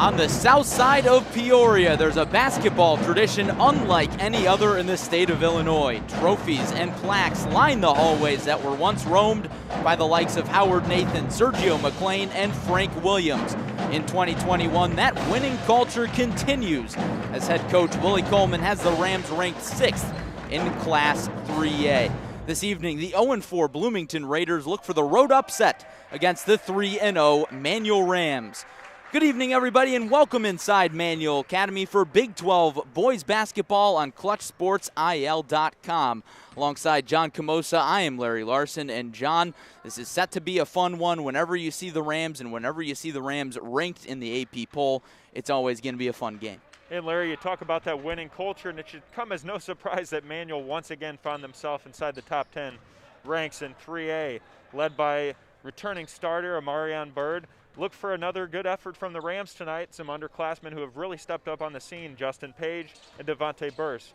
On the south side of Peoria, there's a basketball tradition unlike any other in the state of Illinois. Trophies and plaques line the hallways that were once roamed by the likes of Howard Nathan, Sergio McLean, and Frank Williams. In 2021, that winning culture continues as head coach Willie Coleman has the Rams ranked 6th in Class 3A. This evening, the 0-4 Bloomington Raiders look for the road upset against the 3-0 Manual Rams. Good evening, everybody, and welcome inside Manual Academy for Big 12 boys basketball on ClutchSportsIL.com. Alongside John Camosa, I am Larry Larson, and John, this is set to be a fun one. Whenever you see the Rams and whenever you see the Rams ranked in the AP poll, it's always going to be a fun game. Hey, Larry, you talk about that winning culture, and it should come as no surprise that Manual once again found themselves inside the top 10 ranks in 3A, led by returning starter Amarion Bird. Look for another good effort from the Rams tonight. Some underclassmen who have really stepped up on the scene, Justin Page and Devontae Burse.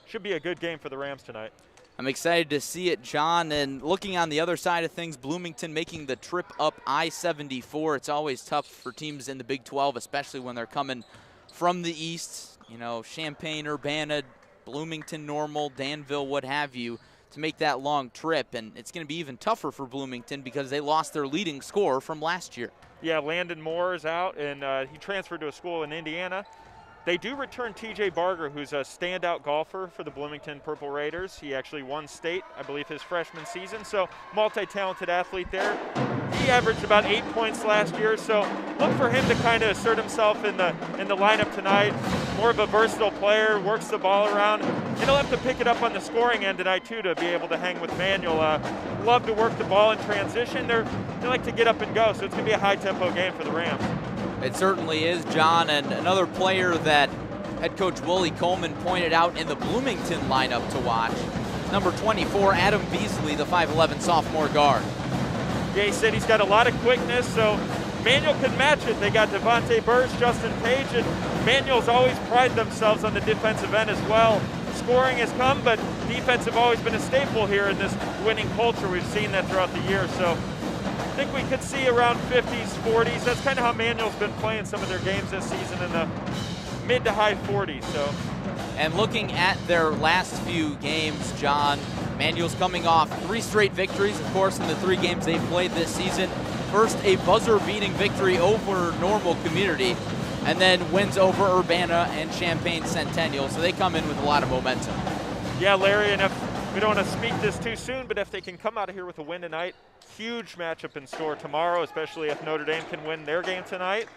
Should be a good game for the Rams tonight. I'm excited to see it, John. And looking on the other side of things, Bloomington making the trip up I-74. It's always tough for teams in the Big 12, especially when they're coming from the east. You know, Champaign, Urbana, Bloomington, Normal, Danville, what have you, to make that long trip. And it's going to be even tougher for Bloomington because they lost their leading scorer from last year. Yeah, Landon Moore is out, and he transferred to a school in Indiana. They do return TJ Barger, who's a standout golfer for the Bloomington Purple Raiders. He actually won state, I believe, his freshman season, so multi-talented athlete there. He averaged about 8 points last year, so look for him to kind of assert himself in the lineup tonight. More of a versatile player, works the ball around, and he'll have to pick it up on the scoring end tonight too to be able to hang with Manual. Love to work the ball in transition. They like to get up and go, so it's going to be a high-tempo game for the Rams. It certainly is, John, and another player that head coach Willie Coleman pointed out in the Bloomington lineup to watch, number 24, Adam Beasley, the 5'11 sophomore guard. Yeah, he said he's got a lot of quickness, so Manual can match it. They got Devontae Burse, Justin Page, and Manual's always prided themselves on the defensive end as well. Scoring has come, but defense have always been a staple here in this winning culture. We've seen that throughout the year, so I think we could see around 50s, 40s. That's kind of how Manual's been playing some of their games this season, in the mid to high 40s. So, and looking at their last few games, John, Manual's coming off 3 straight victories, of course, in the 3 games they've played this season. First, a buzzer-beating victory over Normal Community, and then wins over Urbana and Champaign Centennial. So they come in with a lot of momentum. Yeah, Larry, and if we don't want to speak this too soon, but if they can come out of here with a win tonight, huge matchup in store tomorrow, especially if Notre Dame can win their game tonight.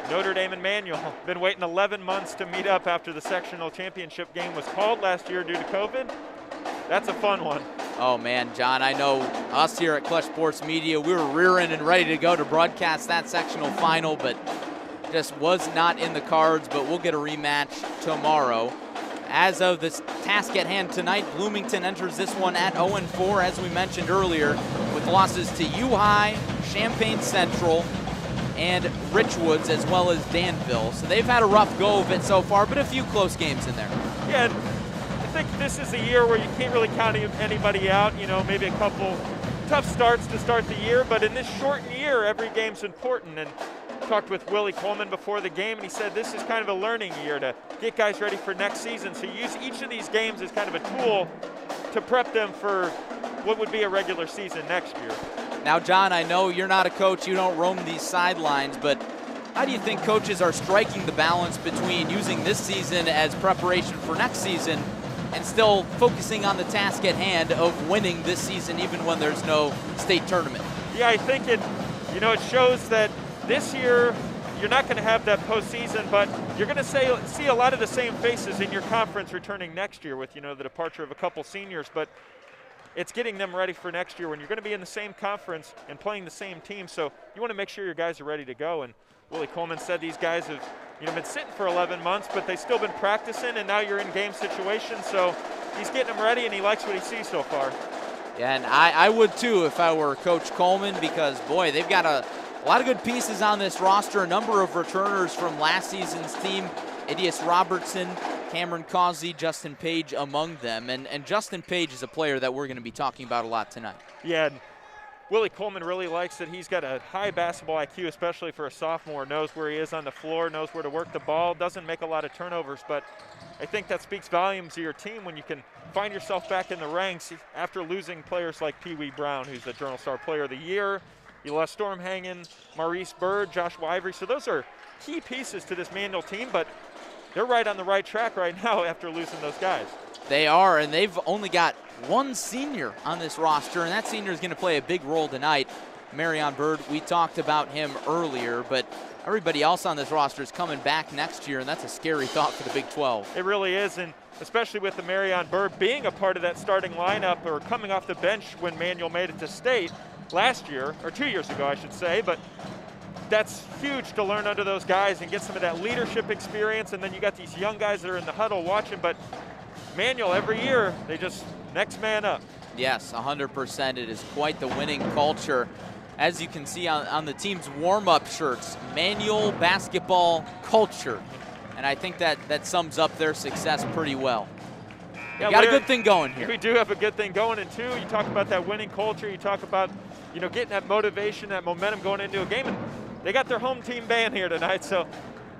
Notre Dame and Manual been waiting 11 months to meet up after the sectional championship game was called last year due to COVID. That's a fun one. Oh man, John, I know us here at Clutch Sports Media, we were rearing and ready to go to broadcast that sectional final, but just was not in the cards, but we'll get a rematch tomorrow. As of this task at hand tonight, Bloomington enters this one at 0-4, as we mentioned earlier, with losses to U-High, Champaign Central, and Richwoods, as well as Danville. So they've had a rough go of it so far, but a few close games in there. Yeah, I think this is a year where you can't really count anybody out. You know, maybe a couple tough starts to start the year, but in this shortened year, every game's important. And talked with Willie Coleman before the game, and he said this is kind of a learning year to get guys ready for next season. So use each of these games as kind of a tool to prep them for what would be a regular season next year. Now, John, I know you're not a coach, you don't roam these sidelines, but how do you think coaches are striking the balance between using this season as preparation for next season and still focusing on the task at hand of winning this season even when there's no state tournament? Yeah, I think it shows that this year you're not going to have that postseason, but you're going to see a lot of the same faces in your conference returning next year with, the departure of a couple seniors, but it's getting them ready for next year when you're going to be in the same conference and playing the same team. So you want to make sure your guys are ready to go. And Willie Coleman said these guys have been sitting for 11 months, but they've still been practicing, and now you're in game situations. So he's getting them ready, and he likes what he sees so far. Yeah, and I would too if I were Coach Coleman, because, boy, they've got a lot of good pieces on this roster, a number of returners from last season's team, Idias Robertson, Cameron Causey, Justin Page among them. And Justin Page is a player that we're going to be talking about a lot tonight. Yeah, Willie Coleman really likes that he's got a high basketball IQ, especially for a sophomore, knows where he is on the floor, knows where to work the ball, doesn't make a lot of turnovers, but I think that speaks volumes to your team when you can find yourself back in the ranks after losing players like Pee Wee Brown, who's the Journal Star Player of the Year. You lost Stormhagen, Maurice Bird, Josh Wyvery, so those are key pieces to this Manual team, but they're right on the right track right now after losing those guys. They are, and they've only got one senior on this roster, and that senior is going to play a big role tonight. Marion Bird, we talked about him earlier, but everybody else on this roster is coming back next year, and that's a scary thought for the Big 12. It really is, and especially with the Marion Bird being a part of that starting lineup or coming off the bench when Manual made it to state last year, or 2 years ago, I should say, but that's huge to learn under those guys and get some of that leadership experience, and then you got these young guys that are in the huddle watching, but Manual every year, they just next man up. Yes, 100%. It is quite the winning culture. As you can see on the team's warm-up shirts, Manual basketball culture. And I think that sums up their success pretty well. Yeah, we got a good thing going here. We do have a good thing going, and two, you talk about that winning culture, you talk about, you know, getting that motivation, that momentum going into a game, and they got their home team band here tonight, so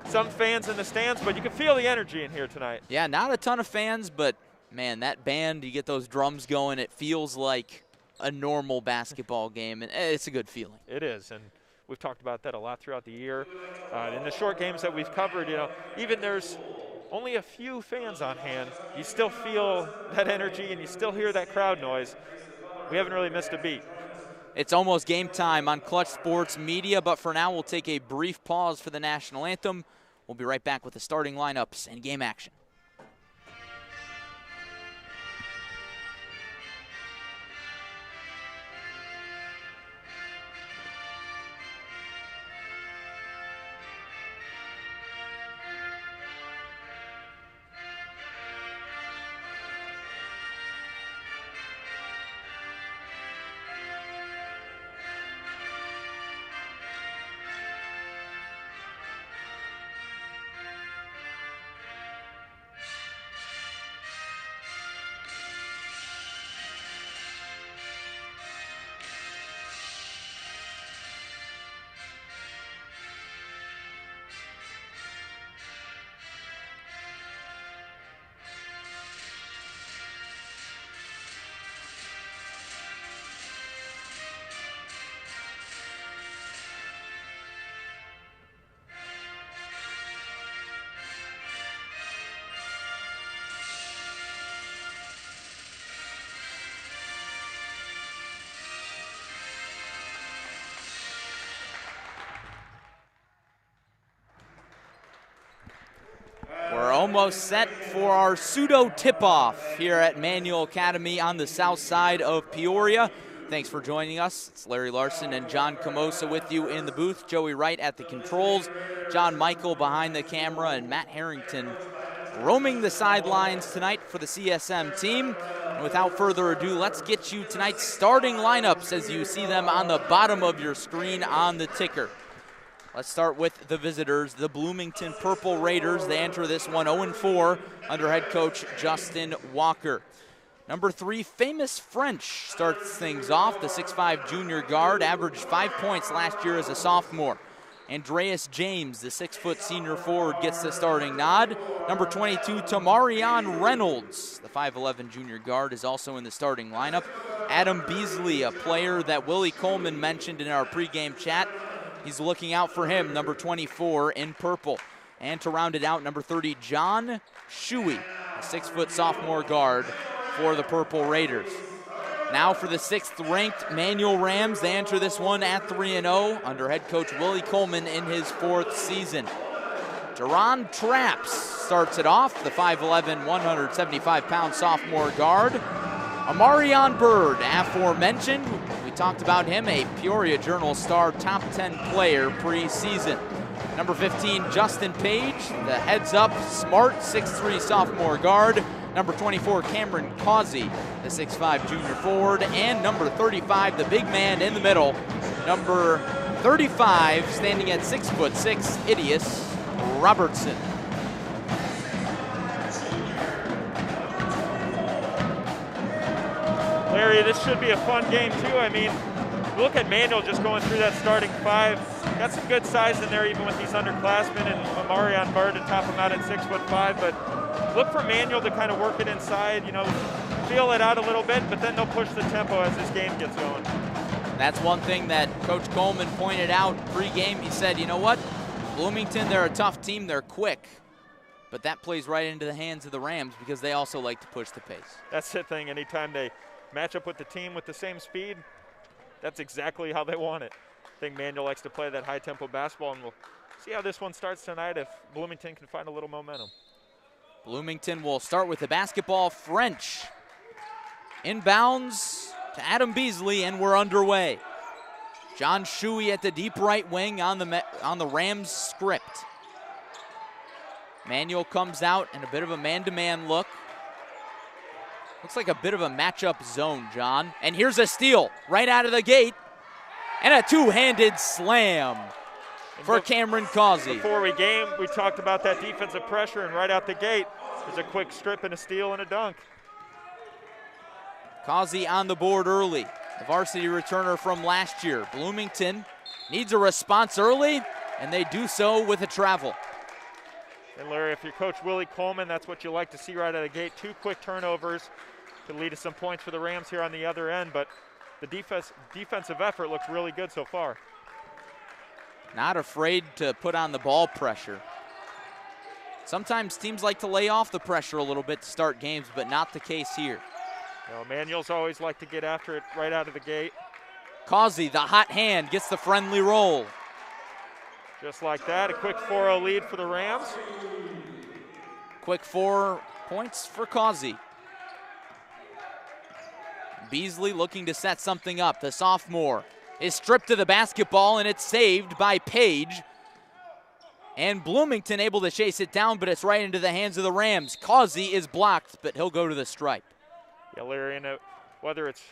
some fans in the stands, but you can feel the energy in here tonight. Yeah, not a ton of fans, but man, that band, you get those drums going, it feels like a normal basketball game, and it's a good feeling. It is, and we've talked about that a lot throughout the year. In the short games that we've covered, you know, even there's only a few fans on hand, you still feel that energy and you still hear that crowd noise. We haven't really missed a beat. It's almost game time on Clutch Sports Media, but for now we'll take a brief pause for the national anthem. We'll be right back with the starting lineups and game action. Almost set for our pseudo tip-off here at Manual Academy on the south side of Peoria. Thanks for joining us. It's Larry Larson and John Camosa with you in the booth. Joey Wright at the controls, John Michael behind the camera, and Matt Harrington roaming the sidelines tonight for the CSM team. And without further ado, let's get you tonight's starting lineups as you see them on the bottom of your screen on the ticker. Let's start with the visitors, the Bloomington Purple Raiders. They enter this one 0-4 under head coach Justin Walker. Number 3, Famous French starts things off. The 6'5 junior guard averaged 5 points last year as a sophomore. Andreas James, the 6-foot senior forward, gets the starting nod. Number 22, Tamarion Reynolds, the 5'11 junior guard, is also in the starting lineup. Adam Beasley, a player that Willie Coleman mentioned in our pregame chat. He's looking out for him, number 24 in purple. And to round it out, number 30, John Shuey, a 6-foot sophomore guard for the Purple Raiders. Now for the 6th-ranked Manual Rams. They enter this one at 3-0 under head coach Willie Coleman in his 4th season. Deron Traps starts it off, the 5'11", 175-pound sophomore guard. Amarion Bird, aforementioned, we talked about him, a Peoria Journal-Star top 10 player preseason. Number 15, Justin Page, the heads-up, smart 6'3 sophomore guard. Number 24, Cameron Causey, the 6'5 junior forward. And number 35, the big man in the middle, number 35, standing at 6'6", Idias Robertson. Larry, this should be a fun game too. I mean, Look at Manuel just going through that starting five. Got some good size in there even with these underclassmen, and Marion Bird to top him out at 6'5", but look for Manuel to kind of work it inside, you know, feel it out a little bit, but then they'll push the tempo as this game gets going. That's one thing that Coach Coleman pointed out pre-game. He said, you know what, Bloomington, they're a tough team, they're quick, but that plays right into the hands of the Rams because they also like to push the pace. That's the thing, anytime they match up with the team with the same speed, that's exactly how they want it. I think Manuel likes to play that high-tempo basketball, and we'll see how this one starts tonight if Bloomington can find a little momentum. Bloomington will start with the basketball. French inbounds to Adam Beasley, and we're underway. John Shuey at the deep right wing on the Rams script. Manuel comes out in a bit of a man-to-man look. Looks like a bit of a matchup zone, John. And here's a steal right out of the gate. And a two-handed slam for Cameron Causey. Before we talked about that defensive pressure, and right out the gate, there's a quick strip and a steal and a dunk. Causey on the board early, the varsity returner from last year. Bloomington needs a response early, and they do so with a travel. And Larry, if you're Coach Willie Coleman, that's what you like to see right out of the gate. 2 quick turnovers could lead to some points for the Rams here on the other end, but the defensive effort looks really good so far. Not afraid to put on the ball pressure. Sometimes teams like to lay off the pressure a little bit to start games, but not the case here. No, Manuel's always like to get after it right out of the gate. Causey, the hot hand, gets the friendly roll. Just like that, a quick 4-0 lead for the Rams. Quick 4 points for Causey. Beasley looking to set something up. The sophomore is stripped to the basketball, and it's saved by Page. And Bloomington able to chase it down, but it's right into the hands of the Rams. Causey is blocked, but he'll go to the stripe. Yeah, Larry, whether it's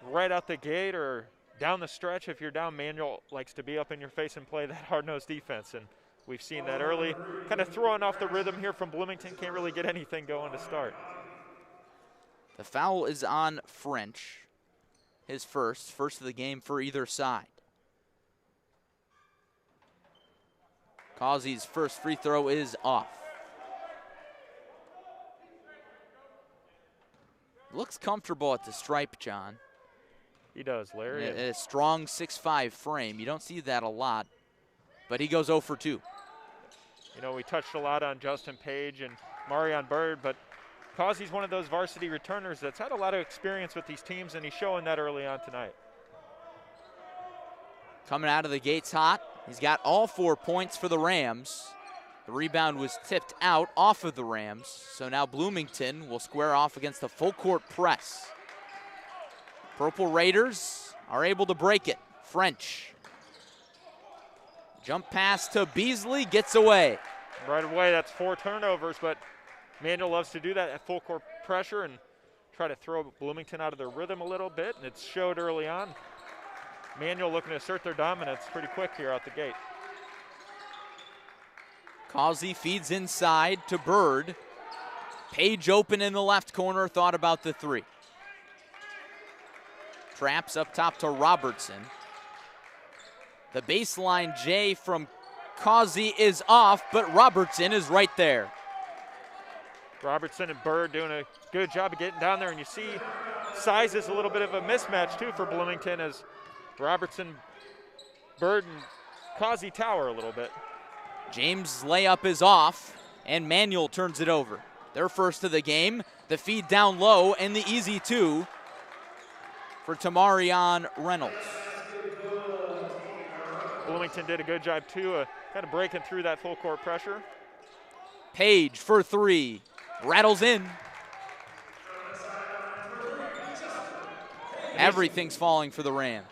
right out the gate or down the stretch, if you're down, Manuel likes to be up in your face and play that hard-nosed defense, and we've seen that early. Kind of throwing off the rhythm here from Bloomington, can't really get anything going to start. The foul is on French, his first of the game for either side. Causey's first free throw is off. Looks comfortable at the stripe, John. He does, Larry. A strong 6'5" frame. You don't see that a lot, but he goes 0 for 2. You know, we touched a lot on Justin Page and Marion Bird, but Causey's one of those varsity returners that's had a lot of experience with these teams, and he's showing that early on tonight. Coming out of the gates hot. He's got all 4 points for the Rams. The rebound was tipped out off of the Rams, so now Bloomington will square off against the full court press. Purple Raiders are able to break it. French. Jump pass to Beasley, gets away. Right away, that's 4 turnovers, but Manuel loves to do that at full court pressure and try to throw Bloomington out of their rhythm a little bit, and it showed early on. Manuel looking to assert their dominance pretty quick here out the gate. Causey feeds inside to Bird. Page open in the left corner, thought about the 3. Traps up top to Robertson. The baseline J from Causey is off, but Robertson is right there. Robertson and Bird doing a good job of getting down there, and you see size is a little bit of a mismatch too for Bloomington as Robertson, Bird, and Causey tower a little bit. James' layup is off, and Manuel turns it over. Their first of the game, the feed down low, and the easy 2 for Tamarion Reynolds. Bloomington did a good job too, kind of breaking through that full court pressure. Page for 3, rattles in. Everything's falling for the Rams.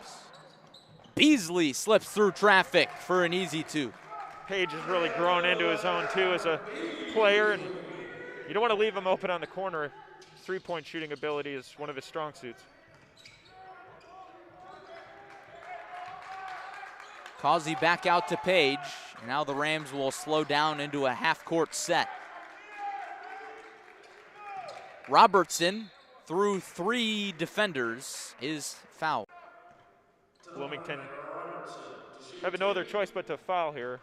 Beasley slips through traffic for an easy 2. Page has really grown into his own too as a player, and you don't want to leave him open on the corner. His 3-point shooting ability is one of his strong suits. Causey back out to Page. Now the Rams will slow down into a half-court set. Robertson, through 3 defenders, is fouled. Bloomington having no other choice but to foul here.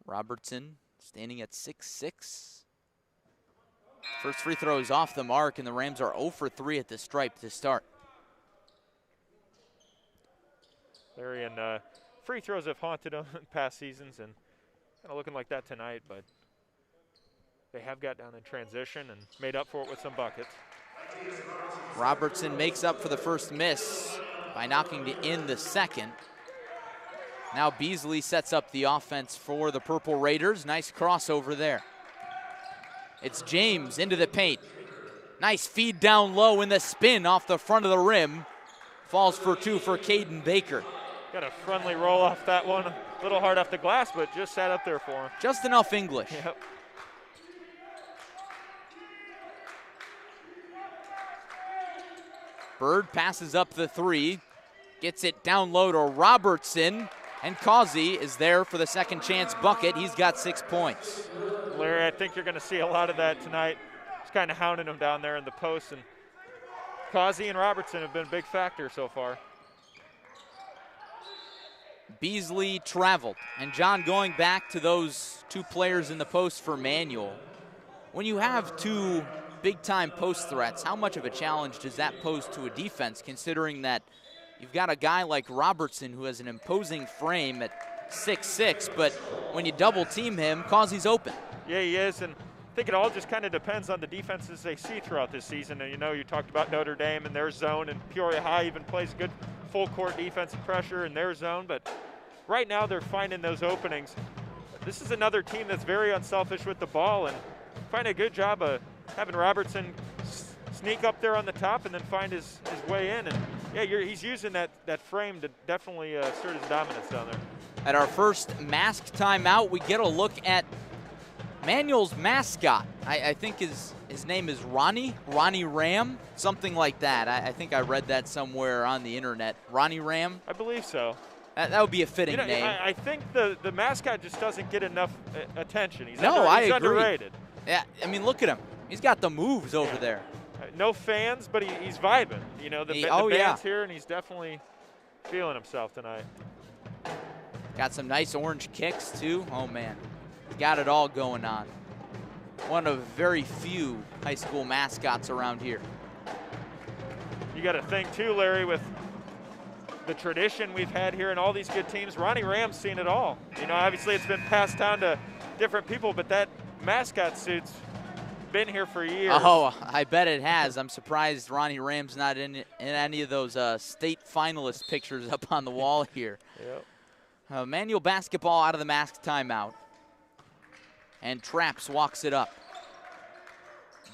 Robertson standing at 6'6". First free throw is off the mark, and the Rams are 0 for 3 at the stripe to start. Larry, and free throws have haunted them in past seasons, and kind of looking like that tonight, but they have got down in transition and made up for it with some buckets. Robertson makes up for the first miss by knocking in the second. Now Beasley sets up the offense for the Purple Raiders. Nice crossover there. It's James into the paint. Nice feed down low in the spin off the front of the rim. Falls for two for Caden Baker. Got a friendly roll off that one. A little hard off the glass, but just sat up there for him. Just enough English. Yep. Bird passes up the three. Gets it down low to Robertson. And Causey is there for the second chance bucket. He's got 6 points. Larry, I think you're going to see a lot of that tonight. He's kind of hounding him down there in the post. And Causey and Robertson have been a big factor so far. Beasley traveled. And John, going back to those two players in the post for Manual, when you have two big-time post threats, how much of a challenge does that pose to a defense, considering that you've got a guy like Robertson who has an imposing frame at 6'6", but when you double team him, Causey's open. Yeah, he is, and I think it all just kind of depends on the defenses they see throughout this season. And you know, you talked about Notre Dame and their zone, and Peoria High even plays good full-court defensive pressure in their zone, but right now they're finding those openings. This is another team that's very unselfish with the ball and find a good job of having Robertson sneak up there on the top and then find his way in. And yeah, he's using that frame to definitely assert his dominance down there. At our first mask timeout, we get a look at Manual's mascot. I think his name is Ronnie Ram, something like that. I think I read that somewhere on the internet. Ronnie Ram? I believe so. That would be a fitting name. I think the mascot just doesn't get enough attention. He's I agree. Underrated. Yeah, I mean, look at him. He's got the moves over there. No fans, but he's vibing. You know, the band's here, and he's definitely feeling himself tonight. Got some nice orange kicks, too. Oh, man. He's got it all going on. One of very few high school mascots around here. You got to think, too, Larry, with the tradition we've had here and all these good teams, Ronnie Ram's seen it all. You know, obviously it's been passed down to different people, but that mascot suit's been here for years. Oh, I bet it has. I'm surprised Ronnie Ram's not in any of those state finalist pictures up on the wall here. Yep. Manual basketball out of the mask timeout. And Traps walks it up.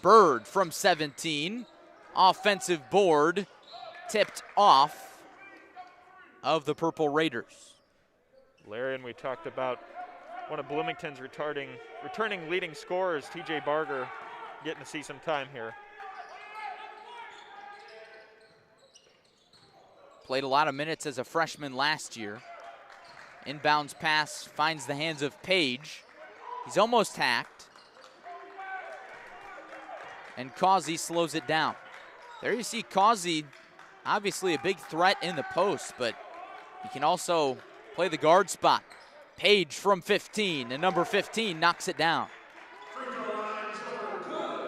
Bird from 17. Offensive board tipped off of the Purple Raiders. Larry, and we talked about one of Bloomington's returning leading scorers, TJ Barger, getting to see some time here. Played a lot of minutes as a freshman last year. Inbounds pass finds the hands of Page. He's almost hacked. And Causey slows it down. There you see Causey, obviously a big threat in the post, but he can also play the guard spot. Page from 15, and number 15 knocks it down.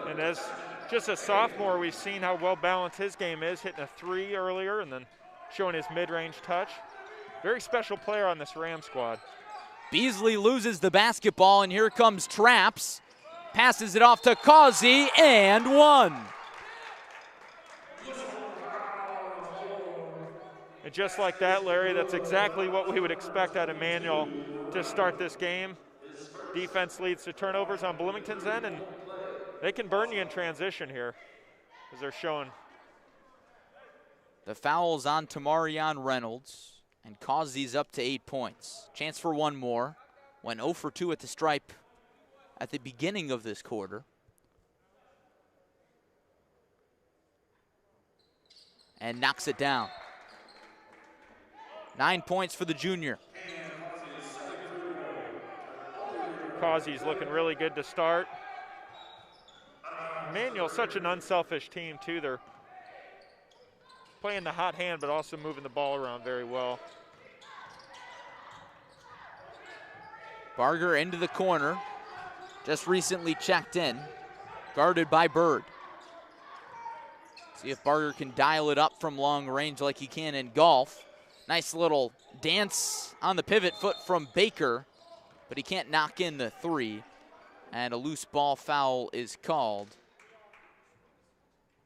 And as just a sophomore, we've seen how well balanced his game is, hitting a three earlier and then showing his mid-range touch. Very special player on this Ram squad. Beasley loses the basketball, and here comes Traps. Passes it off to Causey, and one. And just like that, Larry, that's exactly what we would expect out of Manual to start this game. Defense leads to turnovers on Bloomington's end, and they can burn you in transition here, as they're showing. The foul's on Tamarion Reynolds, and Causey's up to 8 points. Chance for one more. Went 0 for 2 at the stripe at the beginning of this quarter. And knocks it down. 9 points for the junior. Causey's looking really good to start. Manual, such an unselfish team, too. They're playing the hot hand, but also moving the ball around very well. Barger into the corner, just recently checked in, guarded by Bird. See if Barger can dial it up from long range like he can in golf. Nice little dance on the pivot foot from Baker, but he can't knock in the three. And a loose ball foul is called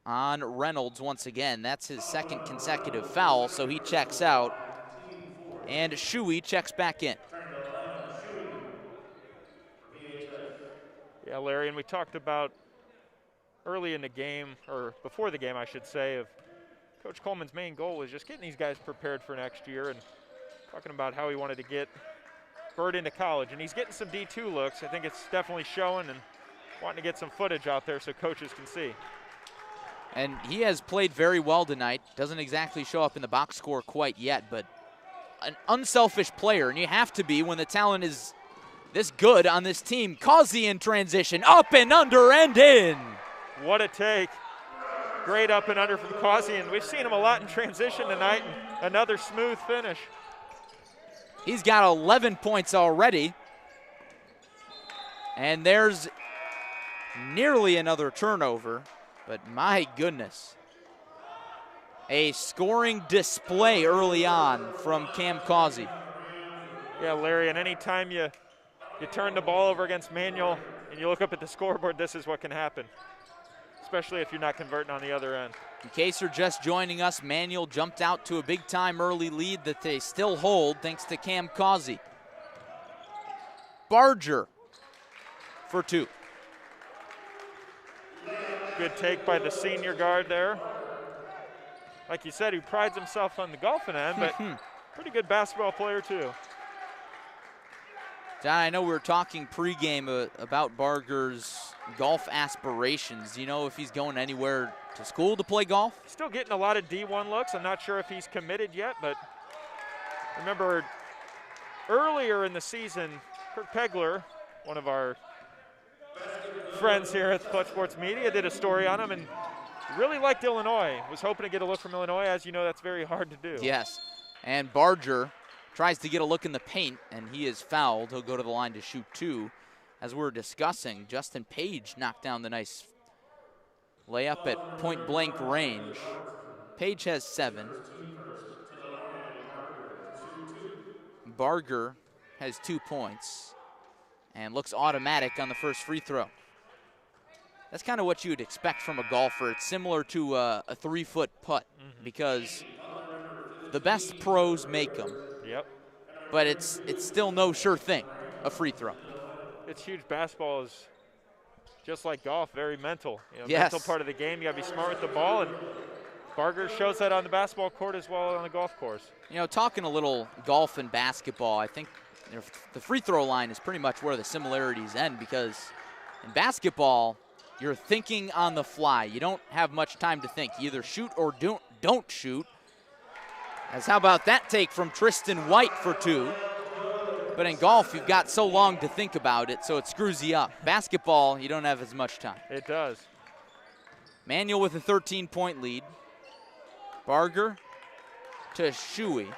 on Reynolds once again. That's his second consecutive foul, so he checks out. And Shuey checks back in. Yeah, Larry, and we talked about early in the game, or before the game, I should say, of Coach Coleman's main goal was just getting these guys prepared for next year and talking about how he wanted to get Bird into college. And he's getting some D2 looks. I think it's definitely showing, and wanting to get some footage out there so coaches can see. And he has played very well tonight. Doesn't exactly show up in the box score quite yet, but an unselfish player, and you have to be when the talent is this good on this team. Causey in transition, up and under and in. What a take. Great up and under from Causey, and we've seen him a lot in transition tonight, and another smooth finish. He's got 11 points already. And there's nearly another turnover, but my goodness. A scoring display early on from Cam Causey. Yeah, Larry, and any time you turn the ball over against Manuel and you look up at the scoreboard, this is what can happen, especially if you're not converting on the other end. In case you're just joining us, Manuel jumped out to a big-time early lead that they still hold thanks to Cam Causey. Barger for two. Good take by the senior guard there. Like you said, he prides himself on the golfing end, but pretty good basketball player too. John, I know we were talking pregame about Barger's golf aspirations. Do you know if he's going anywhere to school to play golf? Still getting a lot of D1 looks. I'm not sure if he's committed yet, but remember earlier in the season, Kirk Pegler, one of our friends here at the Clutch Sports Media, did a story on him and really liked Illinois. Was hoping to get a look from Illinois. As you know, that's very hard to do. Yes, and Barger tries to get a look in the paint, and he is fouled. He'll go to the line to shoot two. As we're discussing, Justin Page knocked down the nice layup at point-blank range. Page has 7. Barger has 2 points and looks automatic on the first free throw. That's kind of what you would expect from a golfer. It's similar to a 3-foot putt because the best pros make them. Yep. But it's still no sure thing, a free throw. It's huge. Basketball is just like golf, very mental. You know, yes. Mental part of the game. You got to be smart with the ball, and Barger shows that on the basketball court as well as on the golf course. You know, talking a little golf and basketball, I think the free throw line is pretty much where the similarities end, because in basketball, you're thinking on the fly. You don't have much time to think. You either shoot or don't shoot. As how about that take from Tristan White for 2? But in golf, you've got so long to think about it, so it screws you up. Basketball, you don't have as much time. It does. Manuel with a 13-point lead. Barger to Shuey.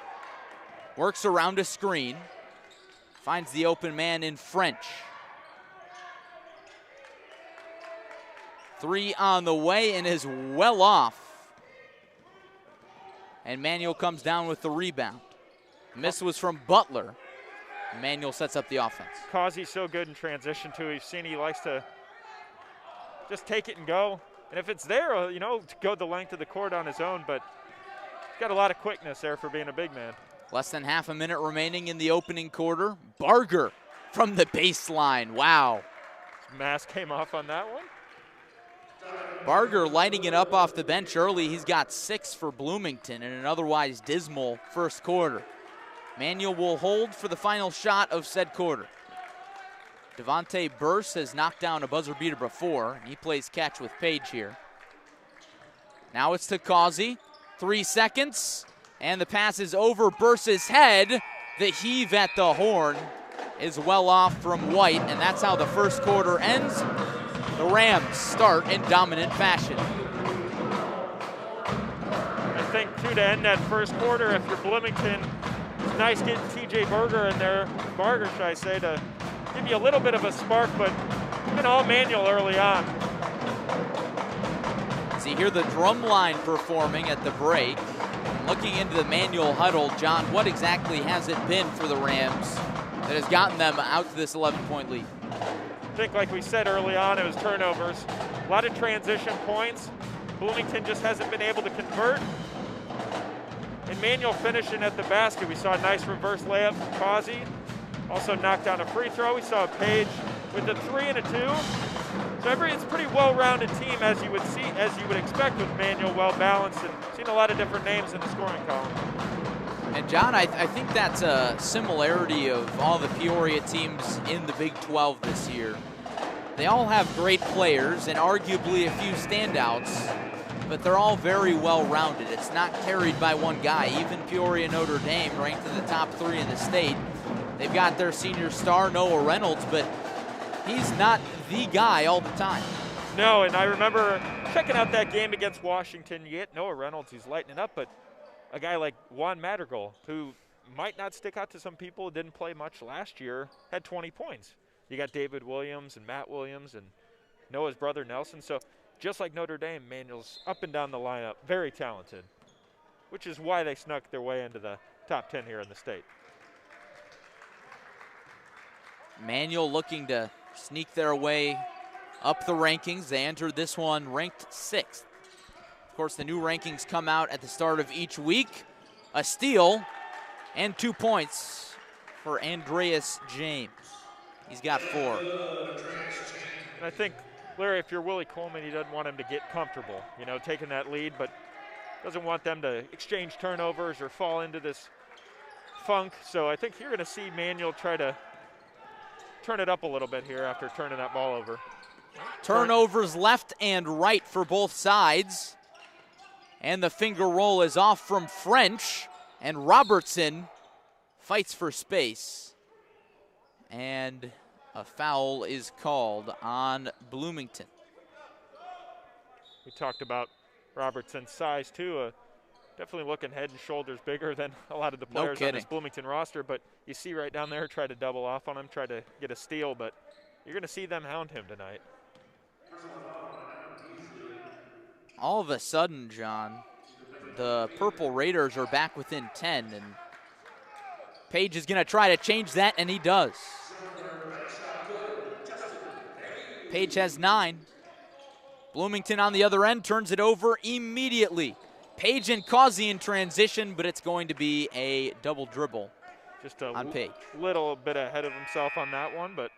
Works around a screen. Finds the open man in French. 3 on the way and is well off. And Manuel comes down with the rebound. Miss was from Butler. Manuel sets up the offense. Causey's so good in transition too. We've seen he likes to just take it and go. And if it's there, you know, to go the length of the court on his own, but he's got a lot of quickness there for being a big man. Less than half a minute remaining in the opening quarter. Barger from the baseline. Wow. Mask came off on that one. Barger lighting it up off the bench early. He's got 6 for Bloomington in an otherwise dismal first quarter. Manuel will hold for the final shot of said quarter. Devontae Burse has knocked down a buzzer beater before, and he plays catch with Page here. Now it's to Causey. 3 seconds, and the pass is over Burse's head. The heave at the horn is well off from White, and that's how the first quarter ends. The Rams start in dominant fashion. I think, too, to end that first quarter, if you're Bloomington, it's nice getting TJ Barger in there, should I say, to give you a little bit of a spark, but been all manual early on. So you hear the drum line performing at the break. Looking into the manual huddle, John, what exactly has it been for the Rams that has gotten them out to this 11-point lead? I think, like we said early on, it was turnovers. A lot of transition points. Bloomington just hasn't been able to convert. And Manuel finishing at the basket. We saw a nice reverse layup from Causey. Also knocked down a free throw. We saw Page with a 3 and a 2. So it's a pretty well-rounded team, as you would expect with Manuel, well-balanced, and seen a lot of different names in the scoring column. And John, I think that's a similarity of all the Peoria teams in the Big 12 this year. They all have great players and arguably a few standouts, but they're all very well-rounded. It's not carried by one guy. Even Peoria Notre Dame, ranked in the top 3 in the state, they've got their senior star, Noah Reynolds, but he's not the guy all the time. No, and I remember checking out that game against Washington. You get Noah Reynolds, he's lighting it up, but a guy like Juan Madrigal, who might not stick out to some people, didn't play much last year, had 20 points. You got David Williams and Matt Williams and Noah's brother Nelson. So just like Notre Dame, Manuel's up and down the lineup, very talented, which is why they snuck their way into the top 10 here in the state. Manuel looking to sneak their way up the rankings. They entered this one ranked 6th. Of course, the new rankings come out at the start of each week. A steal and 2 points for Andreas James. He's got 4. And I think, Larry, if you're Willie Coleman, he doesn't want him to get comfortable, taking that lead, but doesn't want them to exchange turnovers or fall into this funk. So I think you're going to see Manuel try to turn it up a little bit here after turning that ball over. Turnovers left and right for both sides. And the finger roll is off from French. And Robertson fights for space. And a foul is called on Bloomington. We talked about Robertson's size, too. Definitely looking head and shoulders bigger than a lot of the players on this Bloomington roster. But you see right down there, try to double off on him, try to get a steal. But you're going to see them hound him tonight. All of a sudden, John, the Purple Raiders are back within 10. And Page is going to try to change that, and he does. Page has 9. Bloomington on the other end turns it over immediately. Page and Causey in transition, but it's going to be a double dribble just on Page. Little bit ahead of himself on that one, but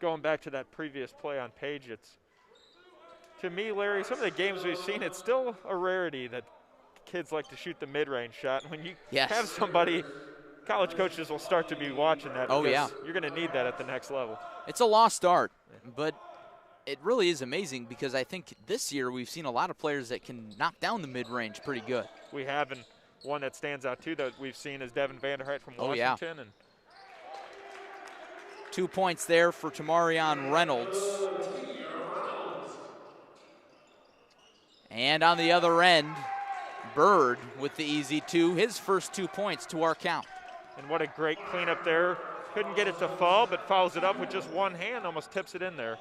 going back to that previous play on Page, it's, to me, Larry, some of the games we've seen, it's still a rarity that kids like to shoot the mid-range shot. When you have somebody, college coaches will start to be watching that. Oh, yeah. You're going to need that at the next level. It's a lost art, but it really is amazing because I think this year we've seen a lot of players that can knock down the mid-range pretty good. We have, and one that stands out too that we've seen is Devin Vanderheit from Washington. And 2 points there for Tamarion Reynolds. And on the other end, Bird with the easy 2, his first 2 points to our count. And what a great cleanup there. Couldn't get it to fall, but follows it up with just one hand, almost tips it in there.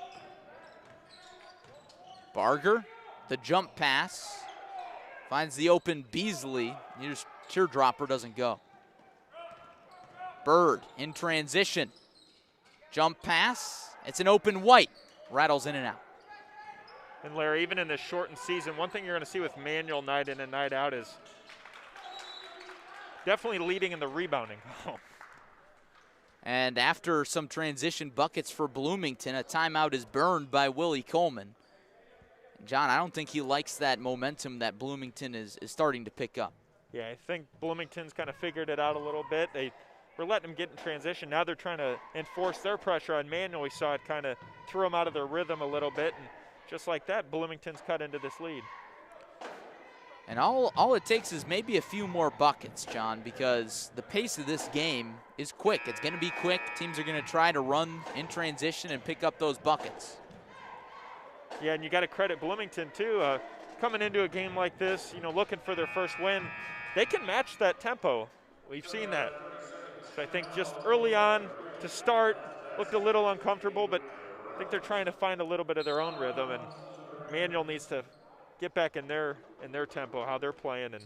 Barger, the jump pass, finds the open Beasley. His teardropper doesn't go. Bird in transition. Jump pass, it's an open White. Rattles in and out. And Larry, even in this shortened season, one thing you're going to see with Manuel night in and night out is definitely leading in the rebounding. And after some transition buckets for Bloomington, a timeout is burned by Willie Coleman. John, I don't think he likes that momentum that Bloomington is starting to pick up. Yeah, I think Bloomington's kind of figured it out a little bit. They were letting him get in transition. Now they're trying to enforce their pressure on Manuel. We saw it kind of throw him out of their rhythm a little bit. And just like that, Bloomington's cut into this lead. And all it takes is maybe a few more buckets, John, because the pace of this game is quick. It's going to be quick. Teams are going to try to run in transition and pick up those buckets. Yeah, and you got to credit Bloomington, too. coming into a game like this, looking for their first win, they can match that tempo. We've seen that. So I think just early on to start, looked a little uncomfortable, but I think they're trying to find a little bit of their own rhythm, and Manual needs to get back in their tempo, how they're playing, and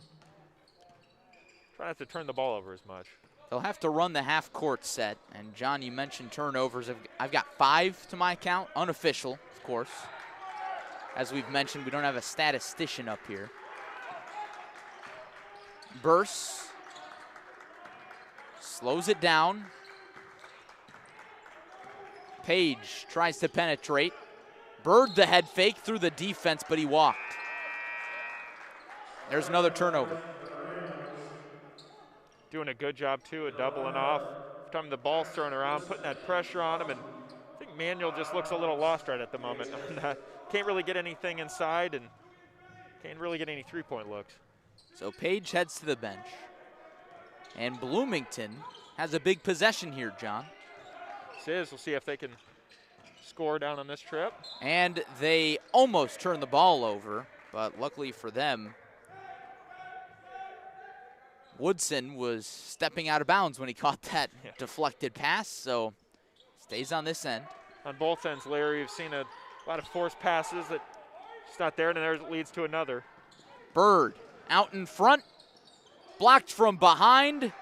try not to turn the ball over as much. They'll have to run the half-court set. And, John, you mentioned turnovers. I've got 5 to my count, unofficial, of course. As we've mentioned, we don't have a statistician up here. Burse slows it down. Page tries to penetrate. Bird the head fake through the defense, but he walked. There's another turnover. Doing a good job, too, of doubling off. Every time the ball's thrown around, putting that pressure on him, and I think Manual just looks a little lost right at the moment. Can't really get anything inside, and can't really get any three-point looks. So Page heads to the bench. And Bloomington has a big possession here, John. This is. We'll see if they can score down on this trip. And they almost turned the ball over, but luckily for them, Woodson was stepping out of bounds when he caught that deflected pass, so stays on this end. On both ends, Larry, you've seen a lot of forced passes that just not there, and there it leads to another. Bird out in front, blocked from behind,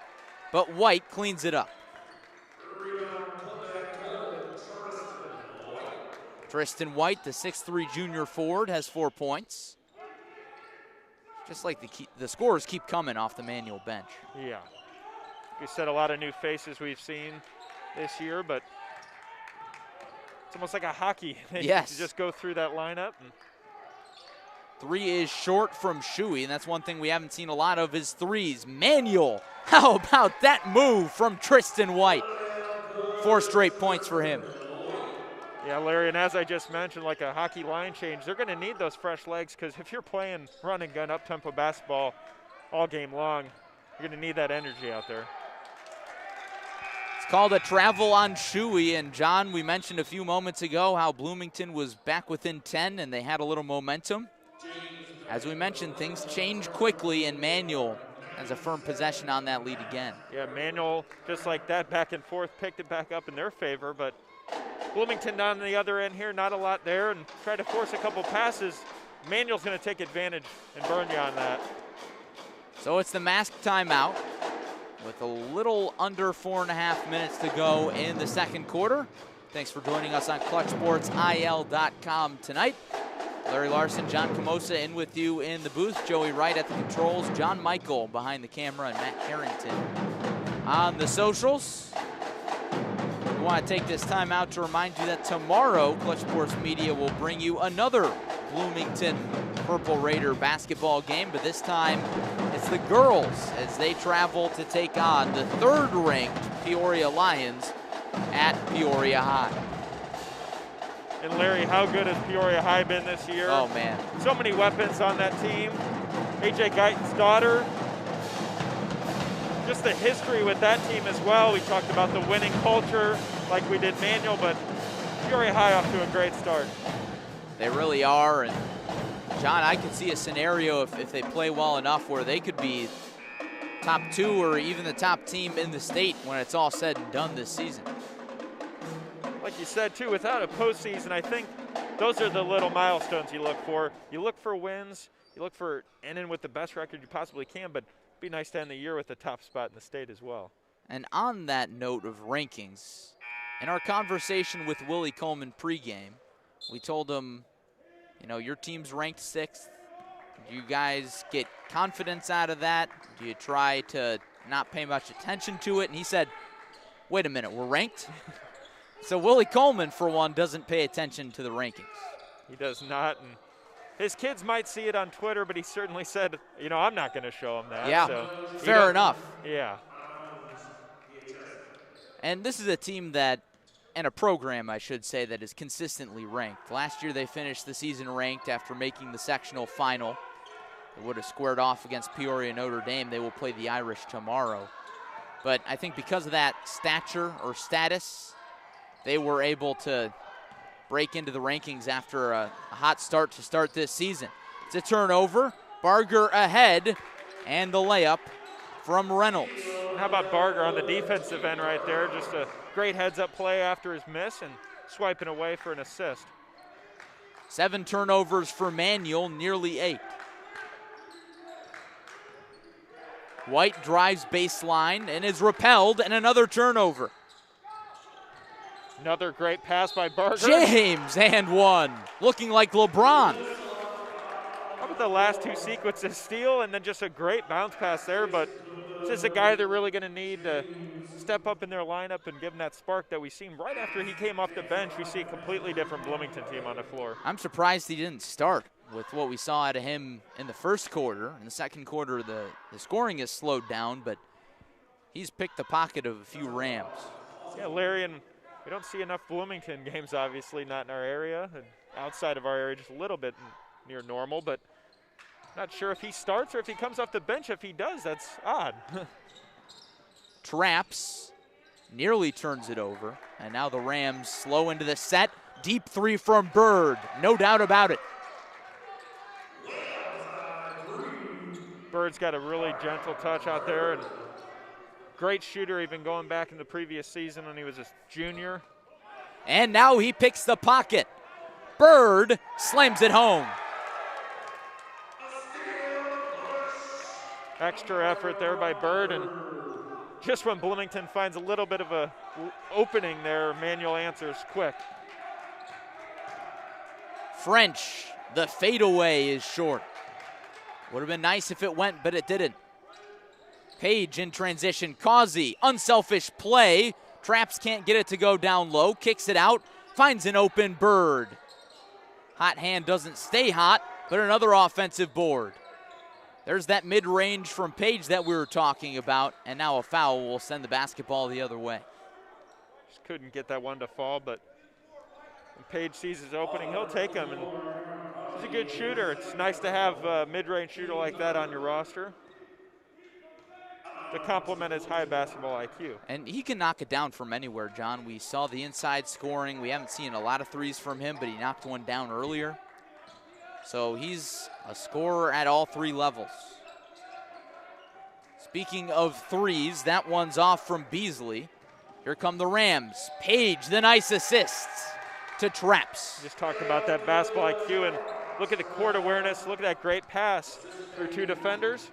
but White cleans it up. Tristan White, the 6'3" junior forward, has 4 points. Just like the scores keep coming off the Manual bench. Yeah. We said a lot of new faces we've seen this year, but it's almost like a hockey. Yes. You just go through that lineup. And 3 is short from Shuey, and that's one thing we haven't seen a lot of is threes. Manual, how about that move from Tristan White? 4 straight points for him. Yeah, Larry, and as I just mentioned, like a hockey line change, they're going to need those fresh legs, because if you're playing run and gun up-tempo basketball all game long, you're going to need that energy out there. It's called a travel on Shuey, and John, we mentioned a few moments ago how Bloomington was back within 10 and they had a little momentum. As we mentioned, things change quickly, and Manual has a firm possession on that lead again. Yeah, Manual, just like that, back and forth, picked it back up in their favor, but Bloomington down the other end here, not a lot there, and try to force a couple passes. Manual's going to take advantage and burn you on that. So it's the mask timeout with a little under 4.5 minutes to go in the second quarter. Thanks for joining us on ClutchSportsIL.com tonight. Larry Larson, John Camosa in with you in the booth. Joey Wright at the controls. John Michael behind the camera, and Matt Harrington on the socials. We want to take this time out to remind you that tomorrow Clutch Sports Media will bring you another Bloomington Purple Raider basketball game, but this time it's the girls as they travel to take on the 3rd-ranked Peoria Lions at Peoria High. And Larry, how good has Peoria High been this year? Oh, man. So many weapons on that team. A.J. Guyton's daughter. Just the history with that team as well. We talked about the winning culture like we did Manual, but Peoria High off to a great start. They really are, and John, I could see a scenario if they play well enough where they could be top 2 or even the top team in the state when it's all said and done this season. Like you said, too, without a postseason, I think those are the little milestones you look for. You look for wins. You look for ending with the best record you possibly can, but it'd be nice to end the year with the top spot in the state as well. And on that note of rankings, in our conversation with Willie Coleman pregame, we told him, you know, your team's ranked 6th. Do you guys get confidence out of that? Do you try to not pay much attention to it? And he said, wait a minute, we're ranked? So Willie Coleman, for one, doesn't pay attention to the rankings. He does not. And his kids might see it on Twitter, but he certainly said, you know, I'm not going to show them that. Yeah, so fair enough. Yeah. And this is a team that, and a program, I should say, that is consistently ranked. Last year they finished the season ranked after making the sectional final. They would have squared off against Peoria Notre Dame. They will play the Irish tomorrow. But I think because of that stature or status, they were able to break into the rankings after a hot start to start this season. It's a turnover. Barger ahead, and the layup from Reynolds. How about Barger on the defensive end right there? Just a great heads-up play after his miss and swiping away for an assist. 7 turnovers for Manuel, nearly 8. White drives baseline and is repelled, and another turnover. Another great pass by Barger. James, and one. Looking like LeBron. How about the last 2 sequences? Steal and then just a great bounce pass there, but this is a guy they're really going to need to step up in their lineup and give him that spark that we seen right after he came off the bench. We see a completely different Bloomington team on the floor. I'm surprised he didn't start with what we saw out of him in the first quarter. In the second quarter, the scoring has slowed down, but he's picked the pocket of a few Rams. Yeah, Larry, and we don't see enough Bloomington games, obviously, not in our area, and outside of our area just a little bit near normal, but not sure if he starts or if he comes off the bench. If he does, that's odd. Traps, nearly turns it over, and now the Rams slow into the set. Deep 3 from Bird, no doubt about it. Bird's got a really gentle touch out there, and great shooter even going back in the previous season when he was a junior. And now he picks the pocket. Bird slams it home. Extra effort there by Bird, and just when Bloomington finds a little bit of a opening there, Manuel answers quick. French, the fadeaway is short. Would have been nice if it went, but it didn't. Page in transition. Causey, unselfish play. Traps can't get it to go down low. Kicks it out. Finds an open Bird. Hot hand doesn't stay hot, but another offensive board. There's that mid-range from Page that we were talking about, and now a foul will send the basketball the other way. Just couldn't get that one to fall, but when Page sees his opening, he'll take him. And he's a good shooter. It's nice to have a mid-range shooter like that on your roster to complement his high basketball IQ. And he can knock it down from anywhere, John. We saw the inside scoring. We haven't seen a lot of threes from him, but he knocked one down earlier. So he's a scorer at all 3 levels. Speaking of threes, that one's off from Beasley. Here come the Rams. Page, the nice assist to Traps. Just talked about that basketball IQ, and look at the court awareness. Look at that great pass through 2 defenders.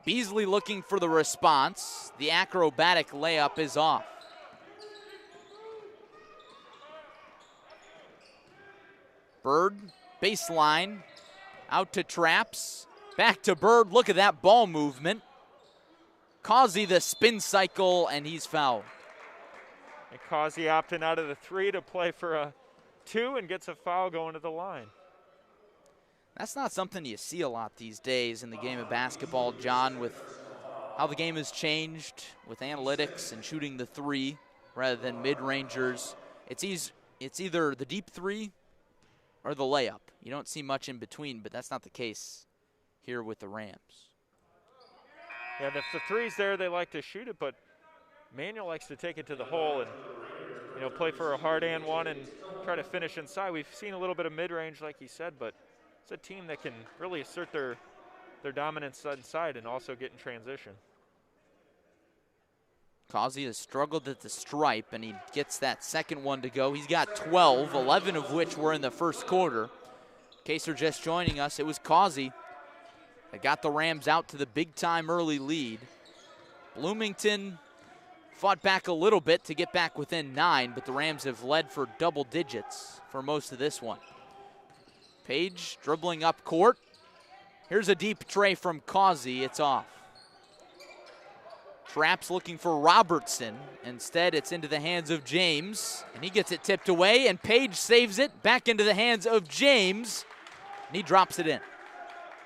Beasley looking for the response. The acrobatic layup is off. Bird, baseline, out to Traps, back to Bird. Look at that ball movement. Causey the spin cycle, and he's fouled. And Causey opting out of the 3 to play for a 2 and gets a foul going to the line. That's not something you see a lot these days in the game of basketball, John, with how the game has changed with analytics and shooting the 3 rather than mid-rangers. It's either the deep 3 or the layup. You don't see much in between, but that's not the case here with the Rams. Yeah, if the 3's there, they like to shoot it, but Manuel likes to take it to the hole and play for a hard and one and try to finish inside. We've seen a little bit of mid-range, like he said, but it's a team that can really assert their dominance inside and also get in transition. Causey has struggled at the stripe, and he gets that second one to go. He's got 12, 11 of which were in the first quarter. In case you're just joining us, it was Causey that got the Rams out to the big-time early lead. Bloomington fought back a little bit to get back within 9, but the Rams have led for double digits for most of this one. Page dribbling up court. Here's a deep tray from Causey. It's off. Traps looking for Robertson. Instead, it's into the hands of James, and he gets it tipped away, and Page saves it back into the hands of James, and he drops it in.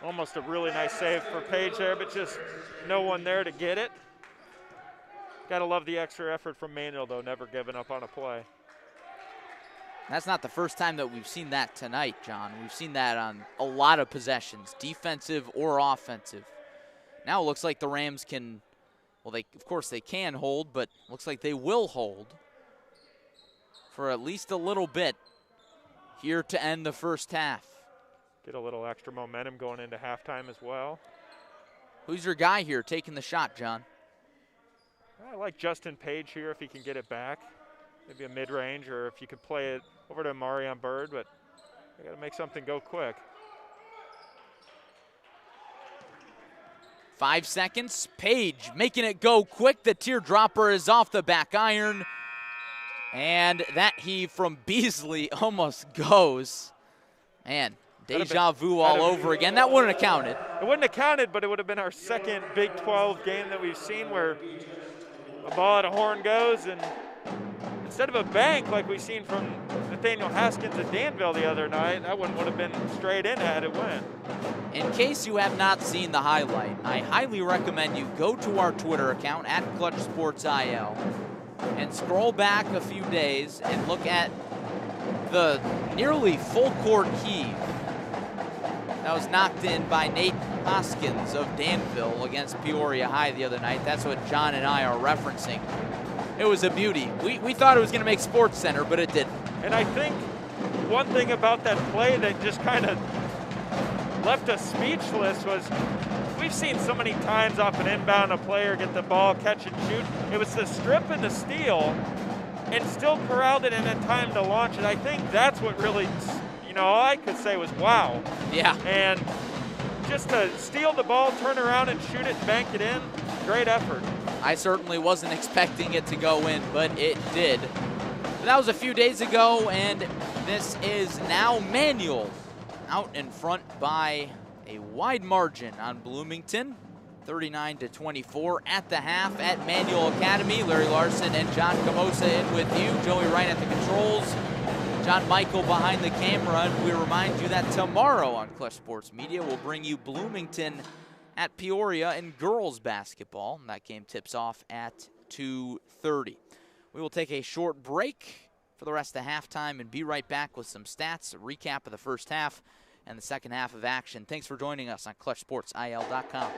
Almost a really nice save for Page there, but just no one there to get it. Gotta love the extra effort from Manuel, though, never giving up on a play. That's not the first time that we've seen that tonight, John. We've seen that on a lot of possessions, defensive or offensive. Now it looks like the Rams can, well, of course they can hold, but looks like they will hold for at least a little bit here to end the first half. Get a little extra momentum going into halftime as well. Who's your guy here taking the shot, John? I like Justin Page here if he can get it back. Maybe a mid-range, or if you could play it over to Marion Bird, but I got to make something go quick. 5 seconds. Page making it go quick. The teardropper is off the back iron. And that heave from Beasley almost goes. Man, deja vu all over again. That wouldn't have counted. It wouldn't have counted, but it would have been our second Big 12 game that we've seen where a ball at a horn goes, and instead of a bank like we've seen from Nathaniel Haskins at Danville the other night, that one would have been straight in had it went. In case you have not seen the highlight, I highly recommend you go to our Twitter account at ClutchSportsIL and scroll back a few days and look at the nearly full court heave that was knocked in by Nate Hoskins of Danville against Peoria High the other night. That's what John and I are referencing. It was a beauty. We thought it was going to make Sports Center, but it didn't. And I think one thing about that play that just kind of left us speechless was we've seen so many times off an inbound a player get the ball, catch and shoot. It was the strip and the steal and still corralled it in a time to launch it. I think that's what really, all I could say was wow. Yeah. And just to steal the ball, turn around and shoot it and bank it in, great effort. I certainly wasn't expecting it to go in, but it did. But that was a few days ago, and this is now Manual out in front by a wide margin on Bloomington, 39-24 at the half at Manual Academy. Larry Larson and John Camosa in with you. Joey Wright at the controls. John Michael behind the camera, and we remind you that tomorrow on Clutch Sports Media we'll bring you Bloomington at Peoria in girls basketball. And that game tips off at 2:30. We will take a short break for the rest of halftime and be right back with some stats, a recap of the first half and the second half of action. Thanks for joining us on ClutchSportsIL.com.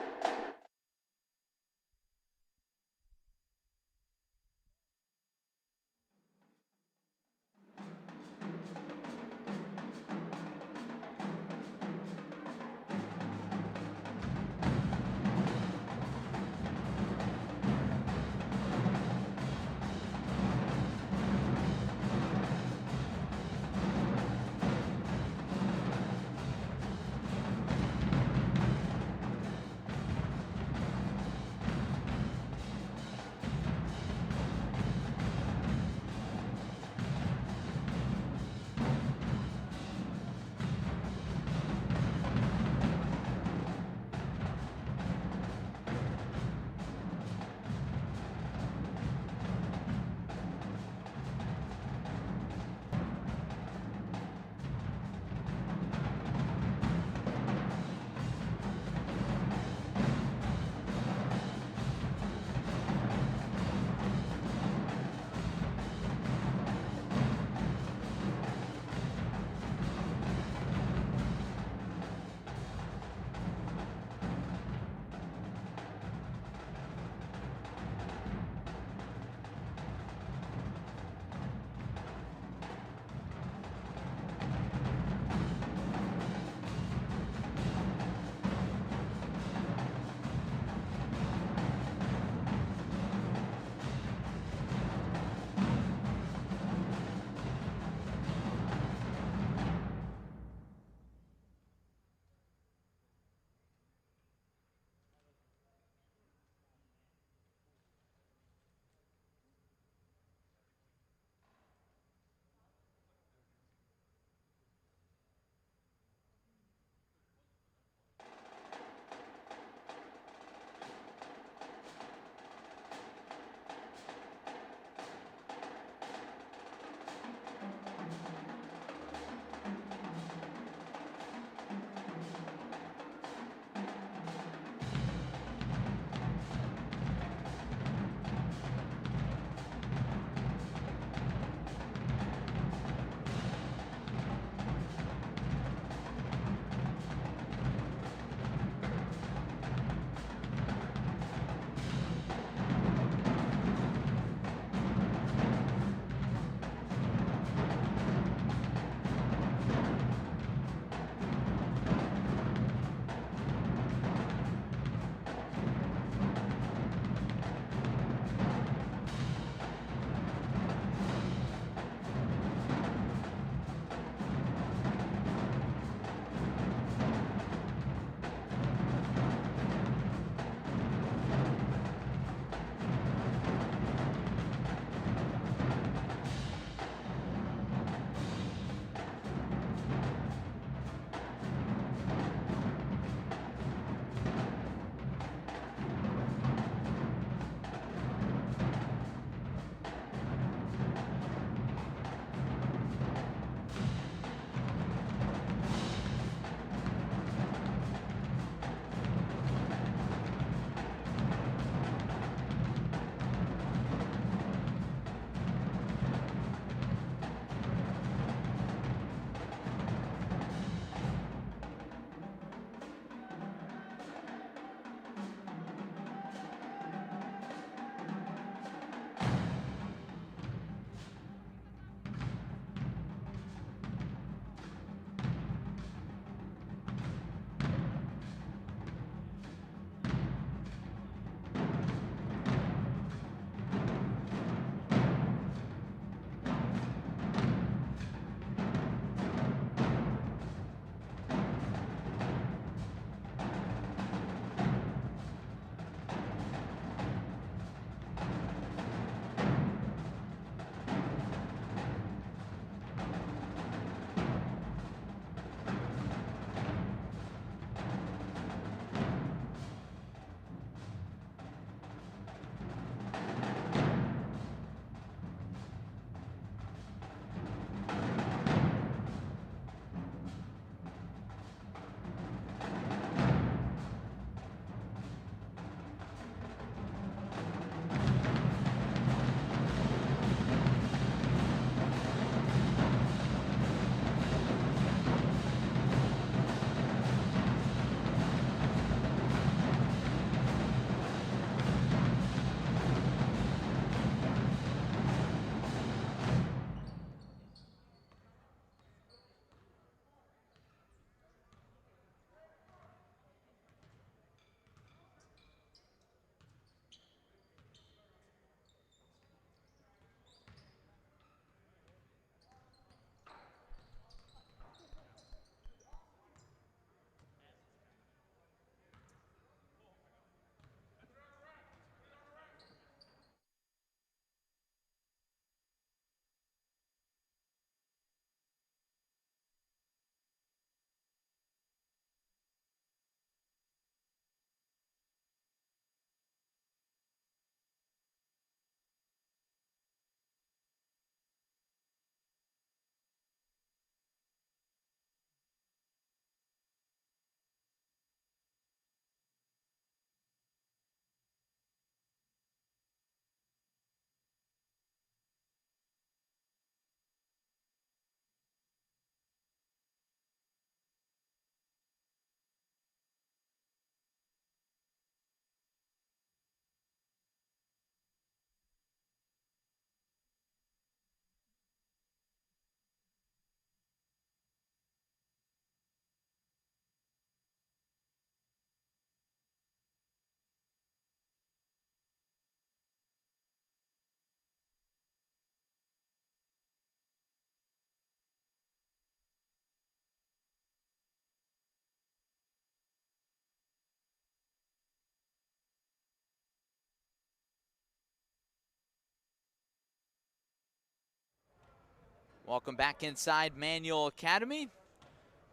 Welcome back inside Manual Academy.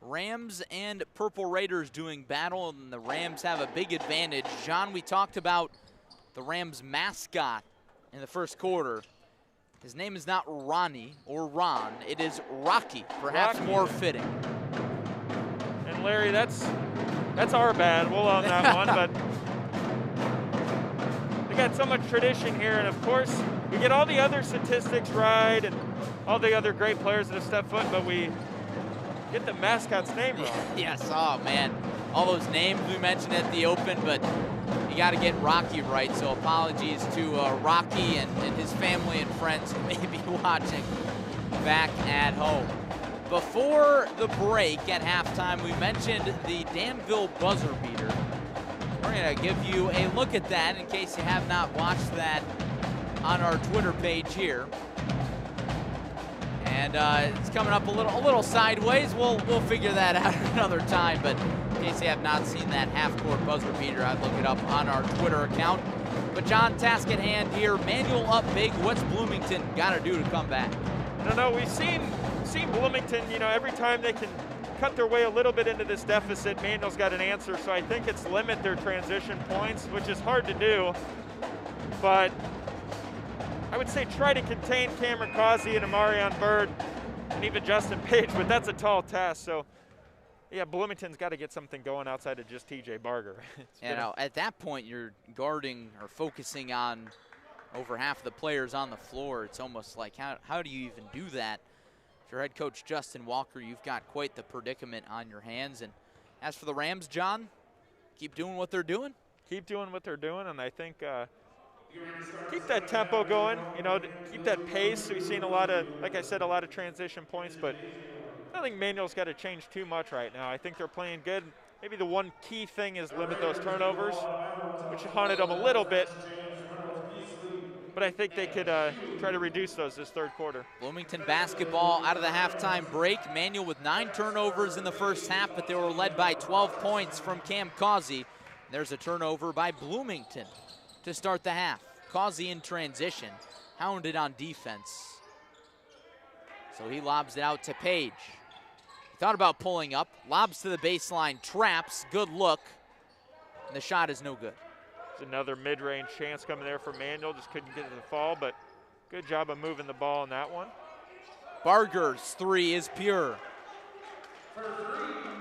Rams and Purple Raiders doing battle, and the Rams have a big advantage. John, we talked about the Rams mascot in the first quarter. His name is not Ronnie or Ron, it is Rocky, perhaps Rocky. More fitting. And Larry, that's our bad. We'll own that one, but we got so much tradition here, and of course, we get all the other statistics right and all the other great players that have stepped foot, but we get the mascot's name wrong. Yes, oh man. All those names we mentioned at the Open, but you got to get Rocky right, so apologies to Rocky and his family and friends who may be watching back at home. Before the break at halftime, we mentioned the Danville buzzer beater. We're going to give you a look at that in case you have not watched that on our Twitter page here. And it's coming up a little sideways. We'll figure that out another time, but in case you have not seen that half-court buzzer beater, I'd look it up on our Twitter account. But John, task at hand here, Manual up big. What's Bloomington got to do to come back? No, we've seen Bloomington, every time they can cut their way a little bit into this deficit, Manual's got an answer, so I think it's limit their transition points, which is hard to do, but I would say try to contain Cameron Causey and Amarion Bird and even Justin Page, but that's a tall task. So, yeah, Bloomington's got to get something going outside of just TJ Barger. At that point, you're guarding or focusing on over half the players on the floor. It's almost like, how do you even do that? If you're head coach Justin Walker, you've got quite the predicament on your hands. And as for the Rams, John, keep doing what they're doing? Keep doing what they're doing, and I think keep that tempo going, keep that pace. We've seen a lot of, like I said, a lot of transition points, but I think Manual's got to change too much right now. I think they're playing good. Maybe the one key thing is limit those turnovers, which haunted them a little bit, but I think they could try to reduce those this third quarter. Bloomington basketball out of the halftime break. Manual with 9 turnovers in the first half, but they were led by 12 points from Cam Causey. There's a turnover by Bloomington to start the half. Causey in transition, hounded on defense. So he lobs it out to Page. He thought about pulling up, lobs to the baseline, traps, good look, and the shot is no good. There's another mid-range chance coming there for Manual, just couldn't get to the fall, but good job of moving the ball in that one. Barger's 3 is pure.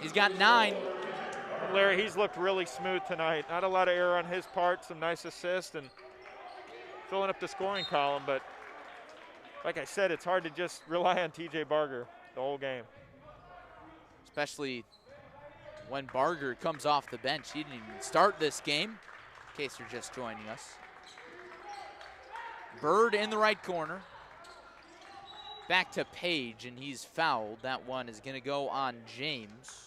He's got 9. Larry, he's looked really smooth tonight. Not a lot of error on his part, some nice assists, and filling up the scoring column, but like I said, it's hard to just rely on TJ Barger the whole game. Especially when Barger comes off the bench. He didn't even start this game, in case you're just joining us. Bird in the right corner. Back to Page, and he's fouled. That one is going to go on James.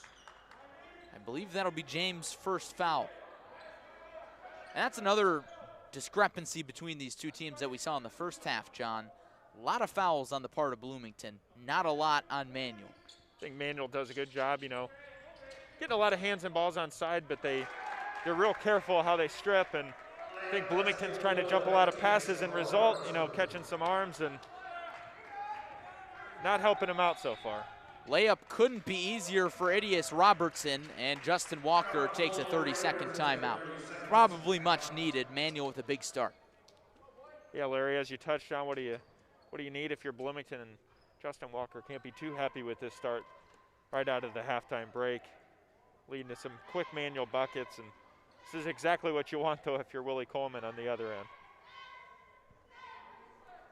I believe that'll be James' first foul. And that's another discrepancy between these two teams that we saw in the first half, John. A lot of fouls on the part of Bloomington, not a lot on Manual. I think Manual does a good job, getting a lot of hands and balls on side, but they're real careful how they strip, and I think Bloomington's trying to jump a lot of passes and result, catching some arms and not helping them out so far. Layup couldn't be easier for Idias Robertson, and Justin Walker takes a 30-second timeout. Probably much needed. Manual with a big start. Yeah, Larry, as you touched on, what do you need if you're Bloomington? And Justin Walker can't be too happy with this start right out of the halftime break, leading to some quick Manual buckets. And this is exactly what you want, though, if you're Willie Coleman on the other end.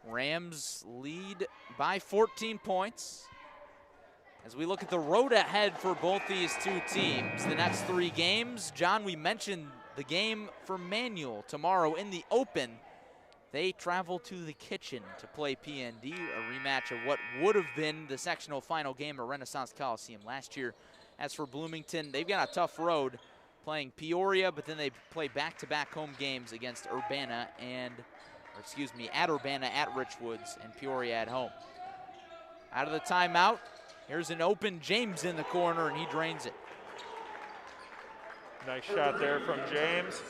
Rams lead by 14 points. As we look at the road ahead for both these two teams, the next 3 games, John, we mentioned the game for Manual tomorrow in the Open. They travel to the Kitchen to play PND, a rematch of what would have been the sectional final game at Renaissance Coliseum last year. As for Bloomington, they've got a tough road playing Peoria, but then they play back-to-back home games against Urbana at Urbana, at Richwoods, and Peoria at home. Out of the timeout, here's an open James in the corner, and he drains it. Nice shot there from James.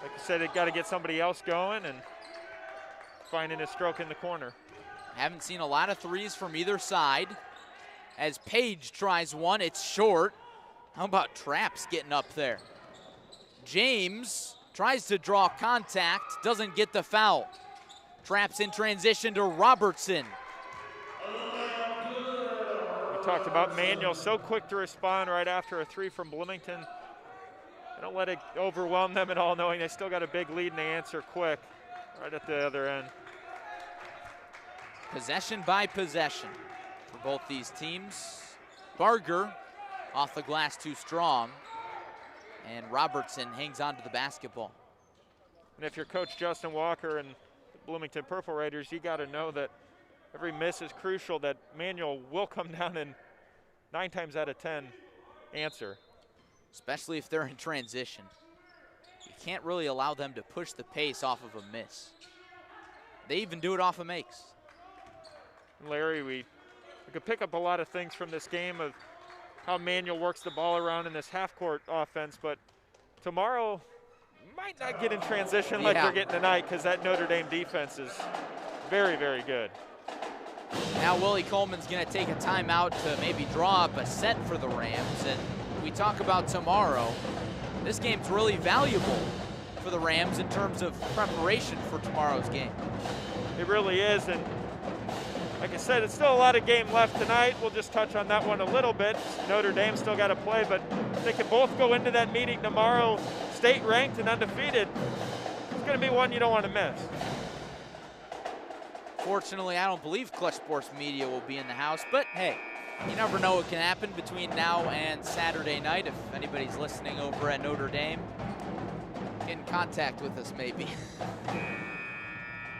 Like I said, they got to get somebody else going and finding a stroke in the corner. Haven't seen a lot of threes from either side. As Page tries one, it's short. How about Traps getting up there? James tries to draw contact, doesn't get the foul. Traps in transition to Robertson. We talked about Manuel, so quick to respond right after a three from Bloomington. They don't let it overwhelm them at all, knowing they still got a big lead and they answer quick right at the other end. Possession by possession for both these teams. Barger off the glass too strong, and Robertson hangs on to the basketball. And if you're Coach Justin Walker and the Bloomington Purple Raiders, you got to know that every miss is crucial, that Manuel will come down and 9 times out of 10 answer. Especially if they're in transition. You can't really allow them to push the pace off of a miss. They even do it off of makes. Larry, we could pick up a lot of things from this game of how Manuel works the ball around in this half-court offense, but tomorrow might not get in transition like they're getting tonight, because that Notre Dame defense is very, very good. Now Willie Coleman's going to take a timeout to maybe draw up a set for the Rams, and we talk about tomorrow. This game's really valuable for the Rams in terms of preparation for tomorrow's game. It really is, and like I said, it's still a lot of game left tonight. We'll just touch on that one a little bit. Notre Dame still got to play, but they can both go into that meeting tomorrow state ranked and undefeated. It's going to be one you don't want to miss. Fortunately, I don't believe Clutch Sports Media will be in the house, but hey, you never know what can happen between now and Saturday night. If anybody's listening over at Notre Dame, get in contact with us maybe.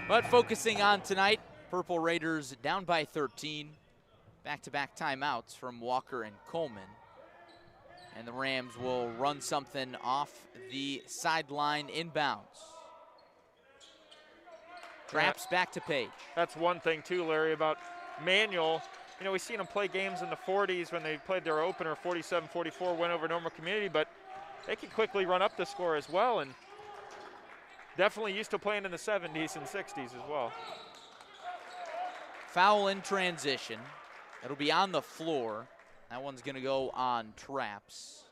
But focusing on tonight, Purple Raiders down by 13. Back-to-back timeouts from Walker and Coleman. And the Rams will run something off the sideline inbounds. Traps back to Page. That's one thing too, Larry, about Manuel. You know, we've seen them play games in the 40s when they played their opener, 47-44, went over Normal Community, but they can quickly run up the score as well, and definitely used to playing in the 70s and 60s as well. Foul in transition. It'll be on the floor. That one's going to go on Traps.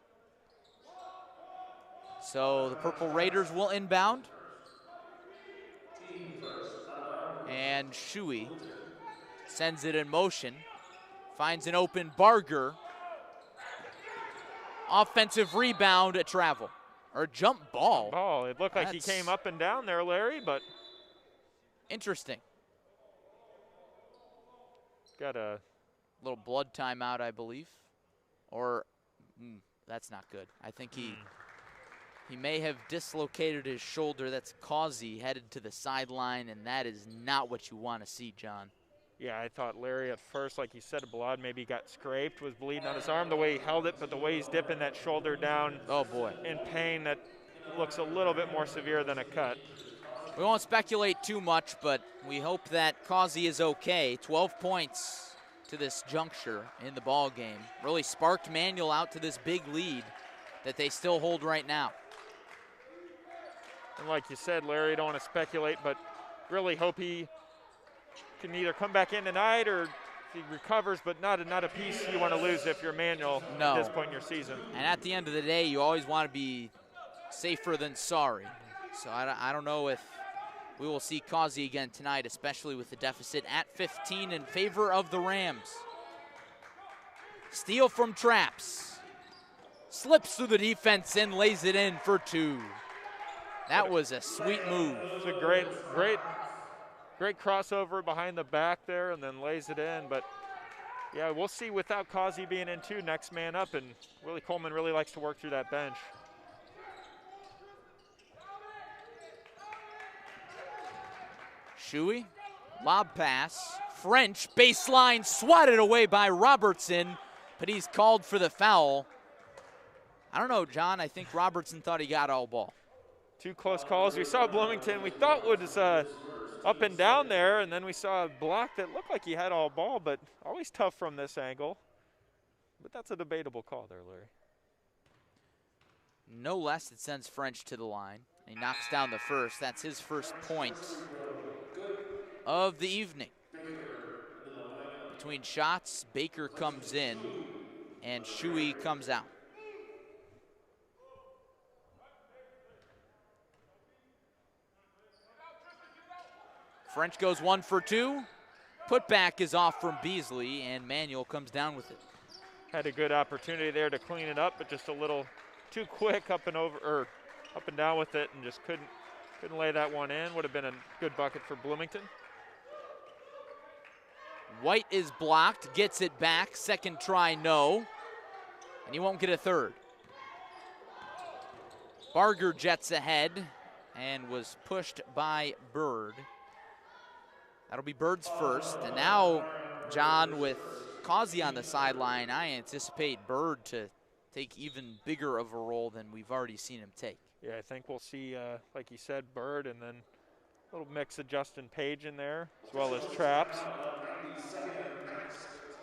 So the Purple Raiders will inbound. And Shuey sends it in motion. Finds an open Barger. Offensive rebound at travel. Or a jump ball. Oh, it looked like he came up and down there, Larry, but. Interesting. Got a little blood timeout, I believe. Or, that's not good. I think he may have dislocated his shoulder. That's Causey headed to the sideline, and that is not what you want to see, John. Yeah, I thought Larry at first, like you said, blood maybe got scraped, was bleeding on his arm the way he held it, but the way he's dipping that shoulder down. Oh, boy. In pain, that looks a little bit more severe than a cut. We won't speculate too much, but we hope that Causey is okay. 12 points to this juncture in the ball game. Really sparked Manuel out to this big lead that they still hold right now. And like you said, Larry, don't want to speculate, but really hope he can either come back in tonight or if he recovers, but not a piece you want to lose if you're Manuel at this point in your season. And at the end of the day, you always want to be safer than sorry. So I don't know if we will see Causey again tonight, especially with the deficit at 15 in favor of the Rams. Steal from Traps. Slips through the defense and lays it in for 2. That was a sweet move. It's a great crossover behind the back there and then lays it in. But, yeah, we'll see without Causey being in too, next man up. And Willie Coleman really likes to work through that bench. Shuey, lob pass. French, baseline, swatted away by Robertson, but he's called for the foul. I don't know, John. I think Robertson thought he got all ball. 2 close calls. We saw Bloomington, we thought was up and down there, and then we saw a block that looked like he had all ball, but always tough from this angle. But that's a debatable call there, Larry. No less, it sends French to the line. He knocks down the first. That's his first point of the evening. Between shots, Baker comes in and Shuey comes out. French goes 1 for 2. Putback is off from Beasley, and Manuel comes down with it. Had a good opportunity there to clean it up, but just a little too quick up and down with it, and just couldn't lay that one in. Would have been a good bucket for Bloomington. White is blocked, gets it back. Second try, no. And he won't get a third. Barger jets ahead and was pushed by Bird. That'll be Bird's first. And now, John, with Causey on the sideline, I anticipate Bird to take even bigger of a role than we've already seen him take. Yeah, I think we'll see, like you said, Bird, and then a little mix of Justin Page in there, as well as Traps.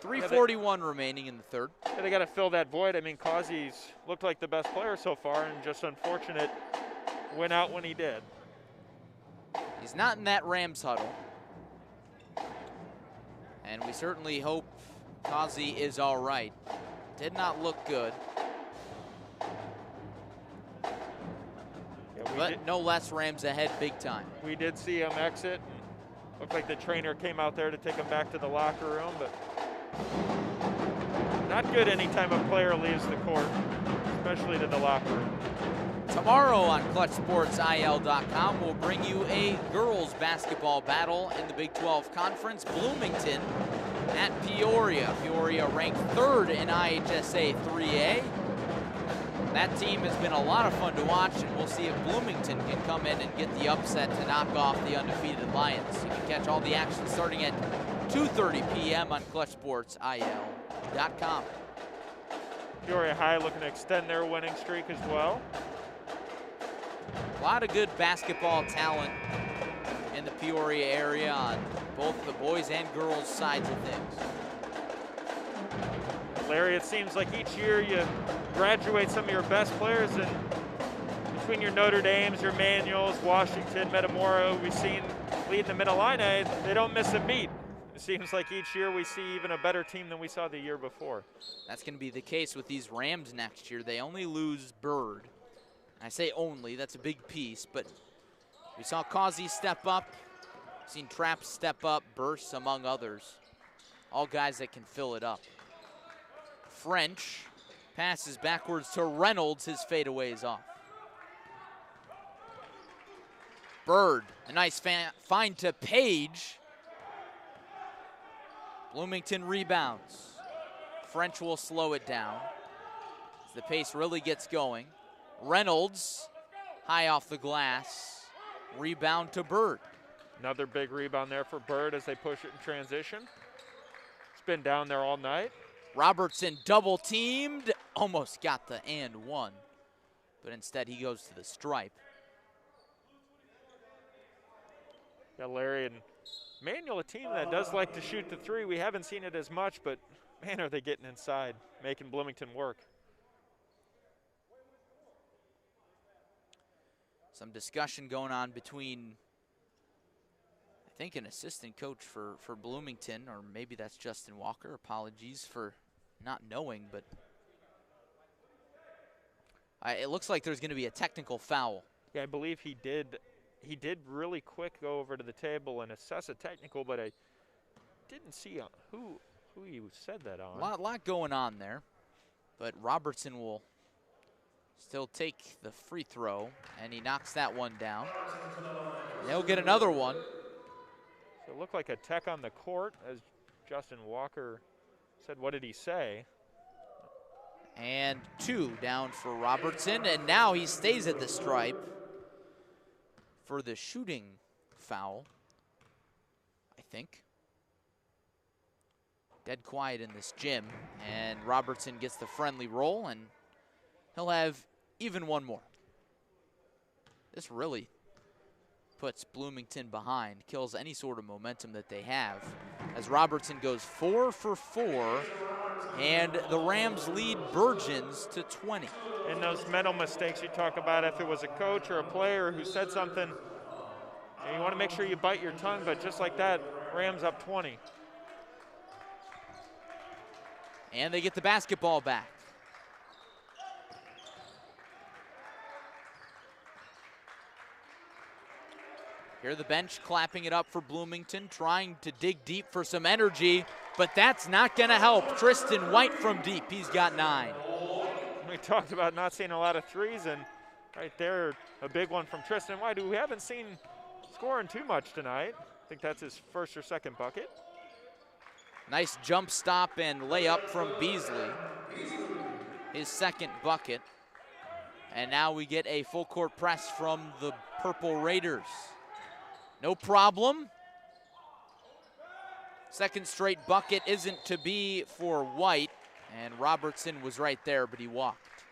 3:41 remaining in the third. Yeah, they got to fill that void. I mean, Causey's looked like the best player so far, and just unfortunate went out when he did. He's not in that Rams huddle. And we certainly hope Causey is all right. Did not look good. Yeah, but no less, Rams ahead big time. We did see him exit. Looked like the trainer came out there to take him back to the locker room, but not good anytime a player leaves the court, especially to the locker room. Tomorrow on ClutchSportsIL.com, we'll bring you a girls basketball battle in the Big 12 Conference. Bloomington at Peoria. Peoria ranked 3rd in IHSA 3A. That team has been a lot of fun to watch, and we'll see if Bloomington can come in and get the upset to knock off the undefeated Lions. You can catch all the action starting at 2:30 p.m. on ClutchSportsIL.com. Peoria High looking to extend their winning streak as well. A lot of good basketball talent in the Peoria area on both the boys and girls sides of things. Larry, it seems like each year you graduate some of your best players, and between your Notre Dames, your Manuals, Washington, Metamora, we've seen lead the Mid-Illini, they don't miss a beat. It seems like each year we see even a better team than we saw the year before. That's going to be the case with these Rams next year. They only lose Bird. I say only, that's a big piece, but we saw Causey step up, seen Traps step up, Burst among others. All guys that can fill it up. French passes backwards to Reynolds, his fadeaway is off. Bird, a nice find to Page. Bloomington rebounds. French will slow it down as the pace really gets going. Reynolds, high off the glass, rebound to Bird. Another big rebound there for Bird as they push it in transition. It's been down there all night. Robertson double teamed, almost got the and one, but instead he goes to the stripe. Yeah, Larry, and Manuel, a team that does like to shoot the three. We haven't seen it as much, but man, are they getting inside, making Bloomington work. Some discussion going on between, I think, an assistant coach for Bloomington, or maybe that's Justin Walker. Apologies for not knowing, but it looks like there's going to be a technical foul. Yeah, I believe he did really quick go over to the table and assess a technical, but I didn't see who he said that on. A lot going on there, but Robertson will still take the free throw, and he knocks that one down. They'll get another one. So it looked like a tech on the court, as Justin Walker said. What did he say? And 2 down for Robertson, and now he stays at the stripe for the shooting foul, I think. Dead quiet in this gym, and Robertson gets the friendly roll, and he'll have even one more. This really puts Bloomington behind, kills any sort of momentum that they have, as Robertson goes 4 for 4, and the Rams lead Burgeons to 20. And those mental mistakes you talk about, if it was a coach or a player who said something, you want to make sure you bite your tongue, but just like that, Rams up 20. And they get the basketball back. Here the bench clapping it up for Bloomington, trying to dig deep for some energy, but that's not going to help. Tristan White from deep, he's got 9. We talked about not seeing a lot of threes, and right there, a big one from Tristan White, who we haven't seen scoring too much tonight. I think that's his first or second bucket. Nice jump stop and layup from Beasley, his second bucket. And now we get a full court press from the Purple Raiders. No problem. Second straight bucket isn't to be for White, and Robertson was right there, but he walked.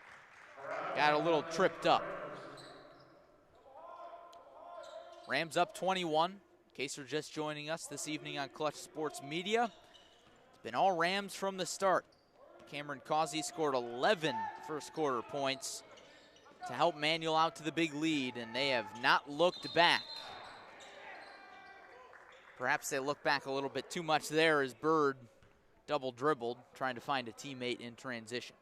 Got a little tripped up. Rams up 21. In case you're just joining us this evening on Clutch Sports Media, it's been all Rams from the start. Cameron Causey scored 11 first quarter points to help Manual out to the big lead, and they have not looked back. Perhaps they look back a little bit too much there as Bird double dribbled, trying to find a teammate in transition.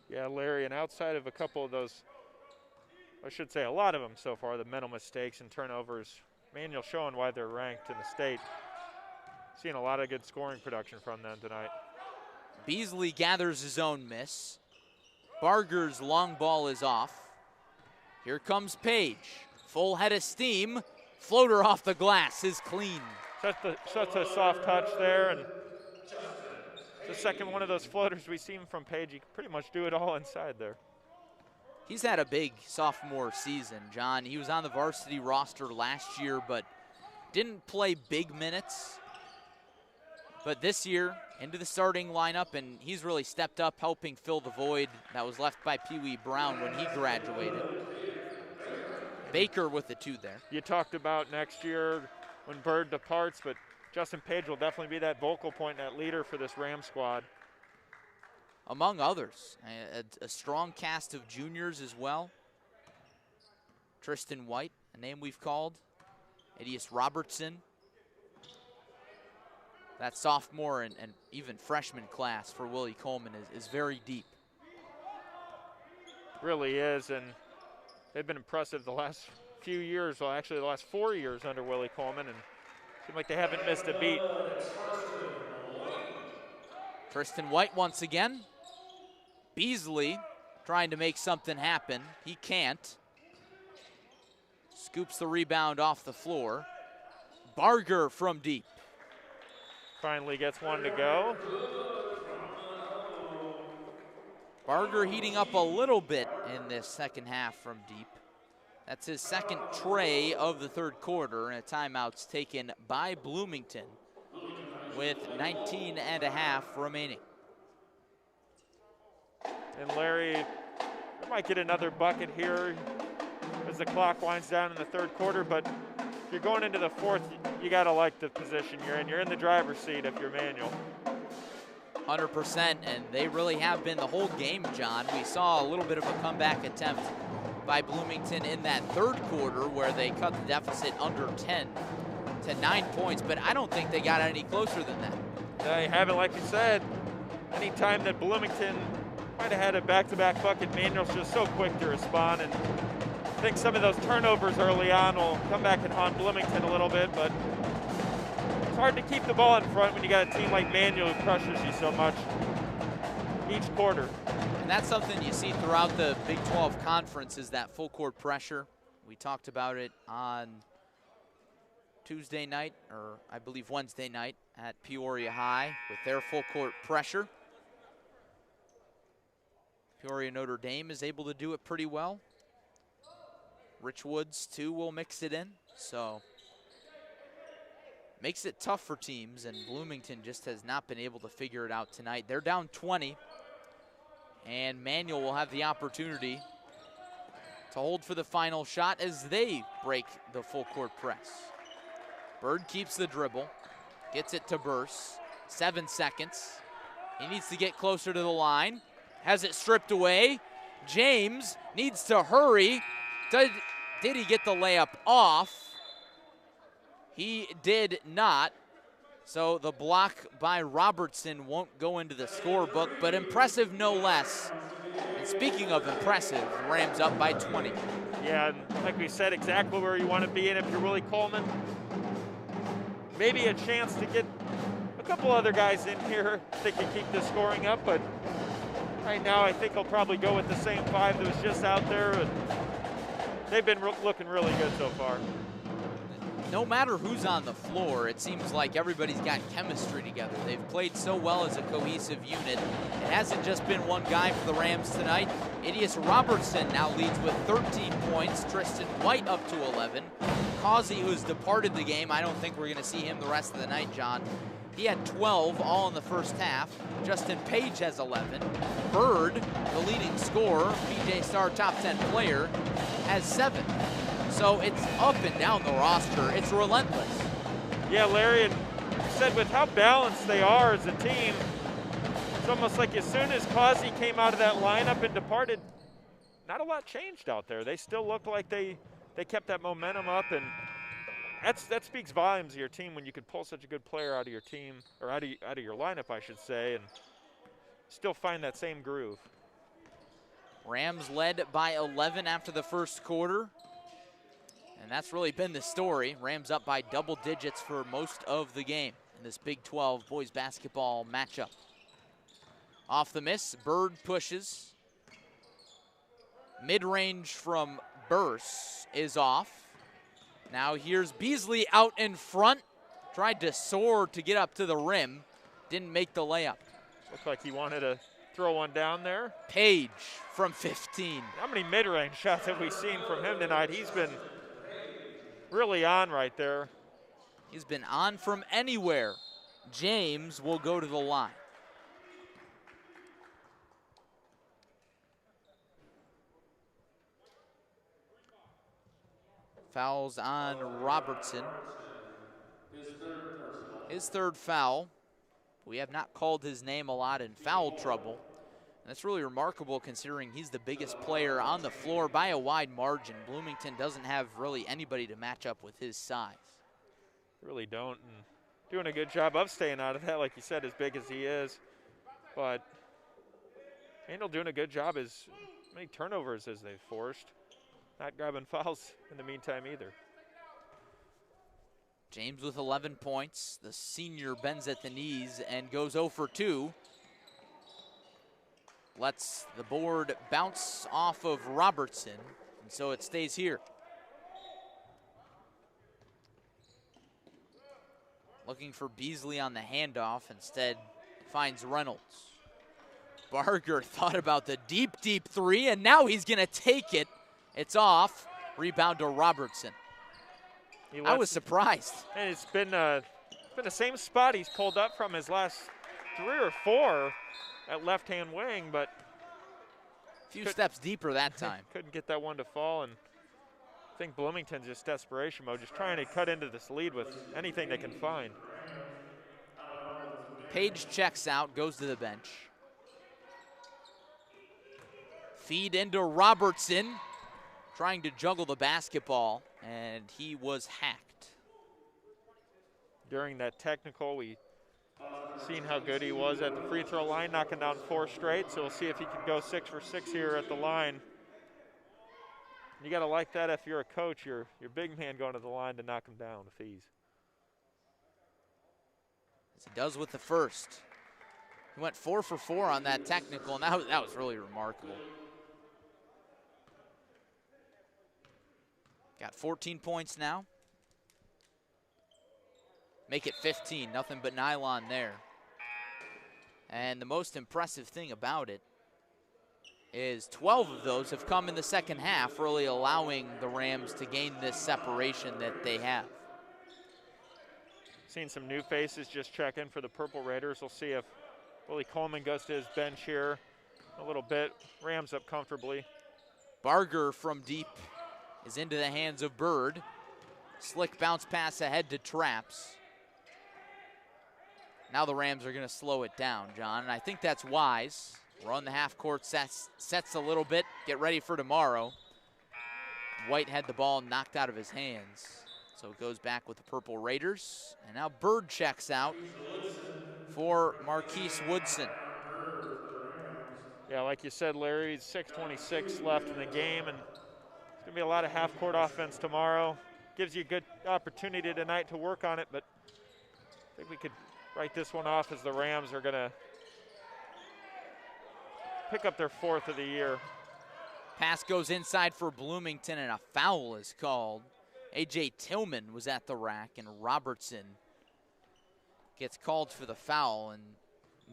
Yeah, Larry, and outside of a couple of those, I should say a lot of them so far, the mental mistakes and turnovers, Manual showing why they're ranked in the state. Seeing a lot of good scoring production from them tonight. Beasley gathers his own miss. Barger's long ball is off. Here comes Page. Full head of steam. Floater off the glass is clean. Such a soft touch there, and the second one of those floaters we've seen from Page. He can pretty much do it all inside there. He's had a big sophomore season, John. He was on the varsity roster last year, but didn't play big minutes. But this year, into the starting lineup, and he's really stepped up, helping fill the void that was left by Pee Wee Brown when he graduated. Baker with the 2 there. You talked about next year when Bird departs, but Justin Page will definitely be that vocal point, that leader for this Ram squad. Among others, a strong cast of juniors as well. Tristan White, a name we've called. Adius Robertson. That sophomore and even freshman class for Willie Coleman is very deep. Really is, and they've been impressive the last few years, well actually the last 4 years under Willie Coleman, and seem like they haven't missed a beat. Tristan White once again. Beasley trying to make something happen. He can't. Scoops the rebound off the floor. Barger from deep. Finally gets one to go. Barger heating up a little bit in this second half from deep. That's his second tray of the third quarter, and a timeout's taken by Bloomington with 19 and a half remaining. And Larry, we might get another bucket here as the clock winds down in the third quarter, but if you're going into the fourth, you gotta like the position you're in. You're in the driver's seat if you're Manual. 100%, and they really have been the whole game, John. We saw a little bit of a comeback attempt by Bloomington in that third quarter where they cut the deficit under 10 to 9 points, but I don't think they got any closer than that. They haven't, like you said. Any time that Bloomington might have had a back-to-back bucket, Manual's just so quick to respond, and I think some of those turnovers early on will come back and haunt Bloomington a little bit, but it's hard to keep the ball in front when you got a team like Manual who crushes you so much each quarter. And that's something you see throughout the Big 12 Conference, is that full court pressure. We talked about it on Tuesday night, or I believe Wednesday night at Peoria High with their full court pressure. Peoria Notre Dame is able to do it pretty well. Rich Woods, too, will mix it in. So makes it tough for teams, and Bloomington just has not been able to figure it out tonight. They're down 20, and Manual will have the opportunity to hold for the final shot as they break the full court press. Bird keeps the dribble, gets it to Burse. 7 seconds. He needs to get closer to the line. Has it stripped away. James needs to hurry. Did he get the layup off? He did not. So the block by Robertson won't go into the scorebook, but impressive no less. And speaking of impressive, Rams up by 20. Yeah, and like we said, exactly where you want to be. And if you're Willie Coleman, maybe a chance to get a couple other guys in here if they can keep the scoring up. But right now, I think he'll probably go with the same five that was just out there. And they've been looking really good so far. No matter who's on the floor, it seems like everybody's got chemistry together. They've played so well as a cohesive unit. It hasn't just been one guy for the Rams tonight. Idias Robertson now leads with 13 points. Tristan White up to 11. Causey, who's departed the game, I don't think we're going to see him the rest of the night, John. He had 12 all in the first half. Justin Page has 11. Bird, the leading scorer, PJ Star top 10 player, has 7. So it's up and down the roster. It's relentless. Yeah, Larry, and said with how balanced they are as a team, it's almost like as soon as Causey came out of that lineup and departed, not a lot changed out there. They still looked like they kept that momentum up, and that speaks volumes of your team when you can pull such a good player out of your team, or out of your lineup, I should say, and still find that same groove. Rams led by 11 after the first quarter. And that's really been the story. Rams up by double digits for most of the game in this Big 12 boys basketball matchup. Off the miss, Bird pushes. Mid-range from Burse is off. Now here's Beasley out in front. Tried to soar to get up to the rim. Didn't make the layup. Looked like he wanted to throw one down there. Page from 15. How many mid-range shots have we seen from him tonight? He's been really on right there. He's been on from anywhere. James will go to the line. Fouls on Robertson. His third foul. We have not called his name a lot in foul trouble. That's really remarkable considering he's the biggest player on the floor by a wide margin. Bloomington doesn't have really anybody to match up with his size. Really don't, and doing a good job of staying out of that, like you said, as big as he is. But Handel doing a good job as many turnovers as they've forced. Not grabbing fouls in the meantime either. James with 11 points. The senior bends at the knees and goes 0 for 2. Lets the board bounce off of Robertson, and so it stays here. Looking for Beasley on the handoff, instead finds Reynolds. Barger thought about the deep, deep three, and now he's gonna take it. It's off, rebound to Robertson. I was surprised. And it's been the same spot he's pulled up from his last 3 or 4 at left-hand wing, but a few steps deeper that time. Couldn't get that one to fall, and I think Bloomington's just desperation mode, just trying to cut into this lead with anything they can find. Page checks out, goes to the bench. Feed into Robertson, trying to juggle the basketball, and he was hacked. During that technical, we seen how good he was at the free throw line, knocking down 4 straight, so we'll see if he can go 6 for 6 here at the line. You gotta like that if you're a coach, your big man going to the line to knock him down if he's. As he does with the first. He went 4 for 4 on that technical, and that was really remarkable. Got 14 points now. Make it 15, nothing but nylon there. And the most impressive thing about it is 12 of those have come in the second half, really allowing the Rams to gain this separation that they have. Seen some new faces just check in for the Purple Raiders. We'll see if Willie Coleman goes to his bench here a little bit. Rams up comfortably. Barger from deep is into the hands of Bird. Slick bounce pass ahead to Traps. Now the Rams are going to slow it down, John, and I think that's wise. Run the half-court sets a little bit, get ready for tomorrow. White had the ball knocked out of his hands. So it goes back with the Purple Raiders. And now Bird checks out for Marquise Woodson. Yeah, like you said, Larry, 6:26 left in the game, and it's going to be a lot of half-court offense tomorrow. Gives you a good opportunity tonight to work on it, but I think we could write this one off as the Rams are going to pick up their 4th of the year. Pass goes inside for Bloomington, and a foul is called. A.J. Tillman was at the rack, and Robertson gets called for the foul. And,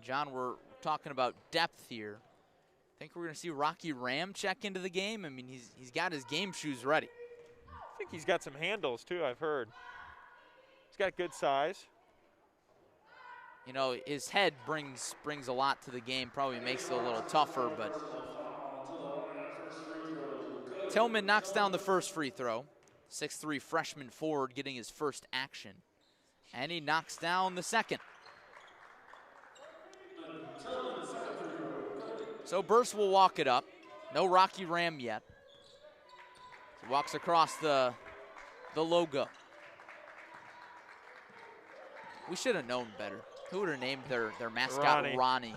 John, we're talking about depth here. I think we're going to see Rocky Ram check into the game. I mean, he's got his game shoes ready. I think he's got some handles, too, I've heard. He's got good size. You know, his head brings a lot to the game, probably makes it a little tougher, but Tillman knocks down the first free throw. 6'3" freshman forward getting his first action. And he knocks down the second. So Burst will walk it up. No Rocky Ram yet. He walks across the logo. We should have known better. Who would have named their mascot Ronnie?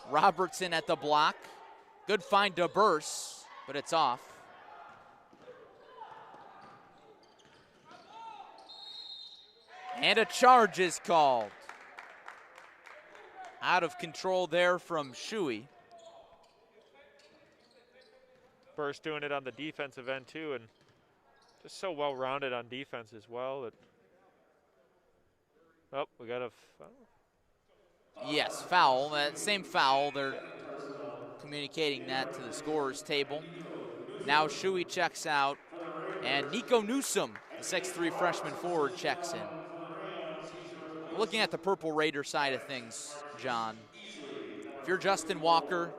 Robertson at the block. Good find to Burst, but it's off. And a charge is called. Out of control there from Shuey. Burst doing it on the defensive end too, and just so well-rounded on defense as well. That we got a foul. Yes, foul. That same foul. They're communicating that to the scorer's table. Now Shuey checks out, and Nico Newsom, the 6'3" freshman forward, checks in. Looking at the Purple Raider side of things, John, if you're Justin Walker,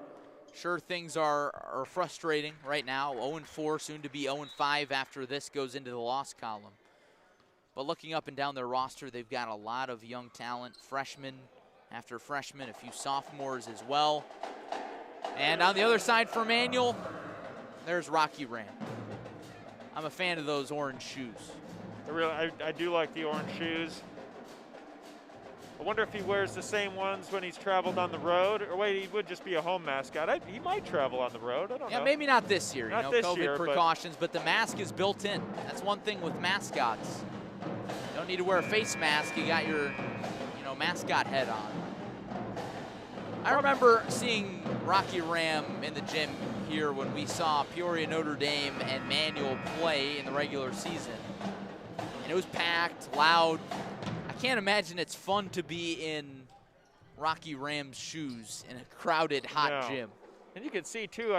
sure things are frustrating right now. 0-4, soon to be 0-5 after this goes into the loss column. But looking up and down their roster, they've got a lot of young talent, freshmen after freshmen, a few sophomores as well. And on the other side for Manual, there's Rocky Ram. I'm a fan of those orange shoes. I do like the orange shoes. I wonder if he wears the same ones when he's traveled on the road, or wait, he would just be a home mascot. He might travel on the road. I don't know. Yeah, maybe not this year. Not you know, this COVID year, precautions, but the mask is built in. That's one thing with mascots. You don't need to wear a face mask. You got your, mascot head on. I remember seeing Rocky Ram in the gym here when we saw Peoria Notre Dame and Manual play in the regular season. And it was packed, loud. I can't imagine it's fun to be in Rocky Ram's shoes in a crowded, hot gym. And you can see, too,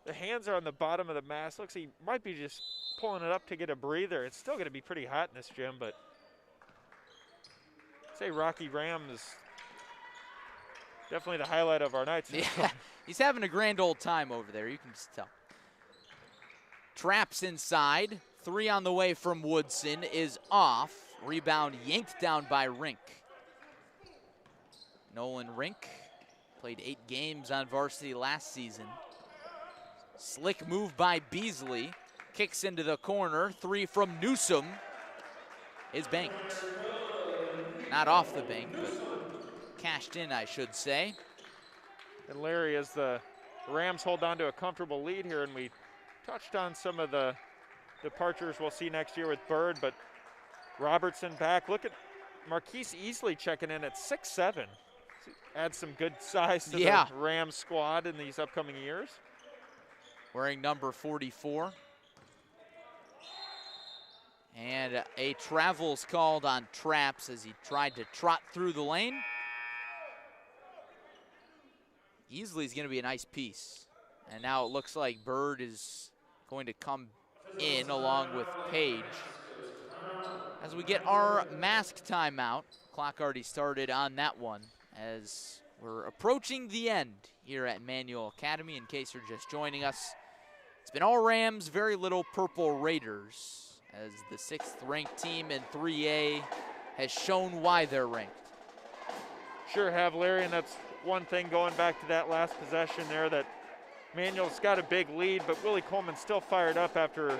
the hands are on the bottom of the mask. Looks like he might be just pulling it up to get a breather. It's still going to be pretty hot in this gym, but I'd say Rocky Ram is definitely the highlight of our night. Yeah, he's having a grand old time over there. You can just tell. Traps inside. 3 on the way from Woodson is off. Rebound yanked down by Rink. Nolan Rink played 8 games on varsity last season. Slick move by Beasley. Kicks into the corner. 3 from Newsom is banked. Not off the bank, but cashed in, I should say. And Larry, as the Rams hold on to a comfortable lead here, and we touched on some of the departures we'll see next year with Bird, but Robertson back. Look at Marquise Easley checking in at 6'7". Add some good size to the Rams squad in these upcoming years. Wearing number 44. And a travel's called on Traps as he tried to trot through the lane. Easley's going to be a nice piece. And now it looks like Bird is going to come in along with Page. As we get our mask timeout, clock already started on that one as we're approaching the end here at Manual Academy. In case you're just joining us, it's been all Rams, very little Purple Raiders, as the 6th ranked team in 3A has shown why they're ranked. Sure have, Larry, and that's one thing going back to that last possession there, that Manual's got a big lead, but Willie Coleman's still fired up after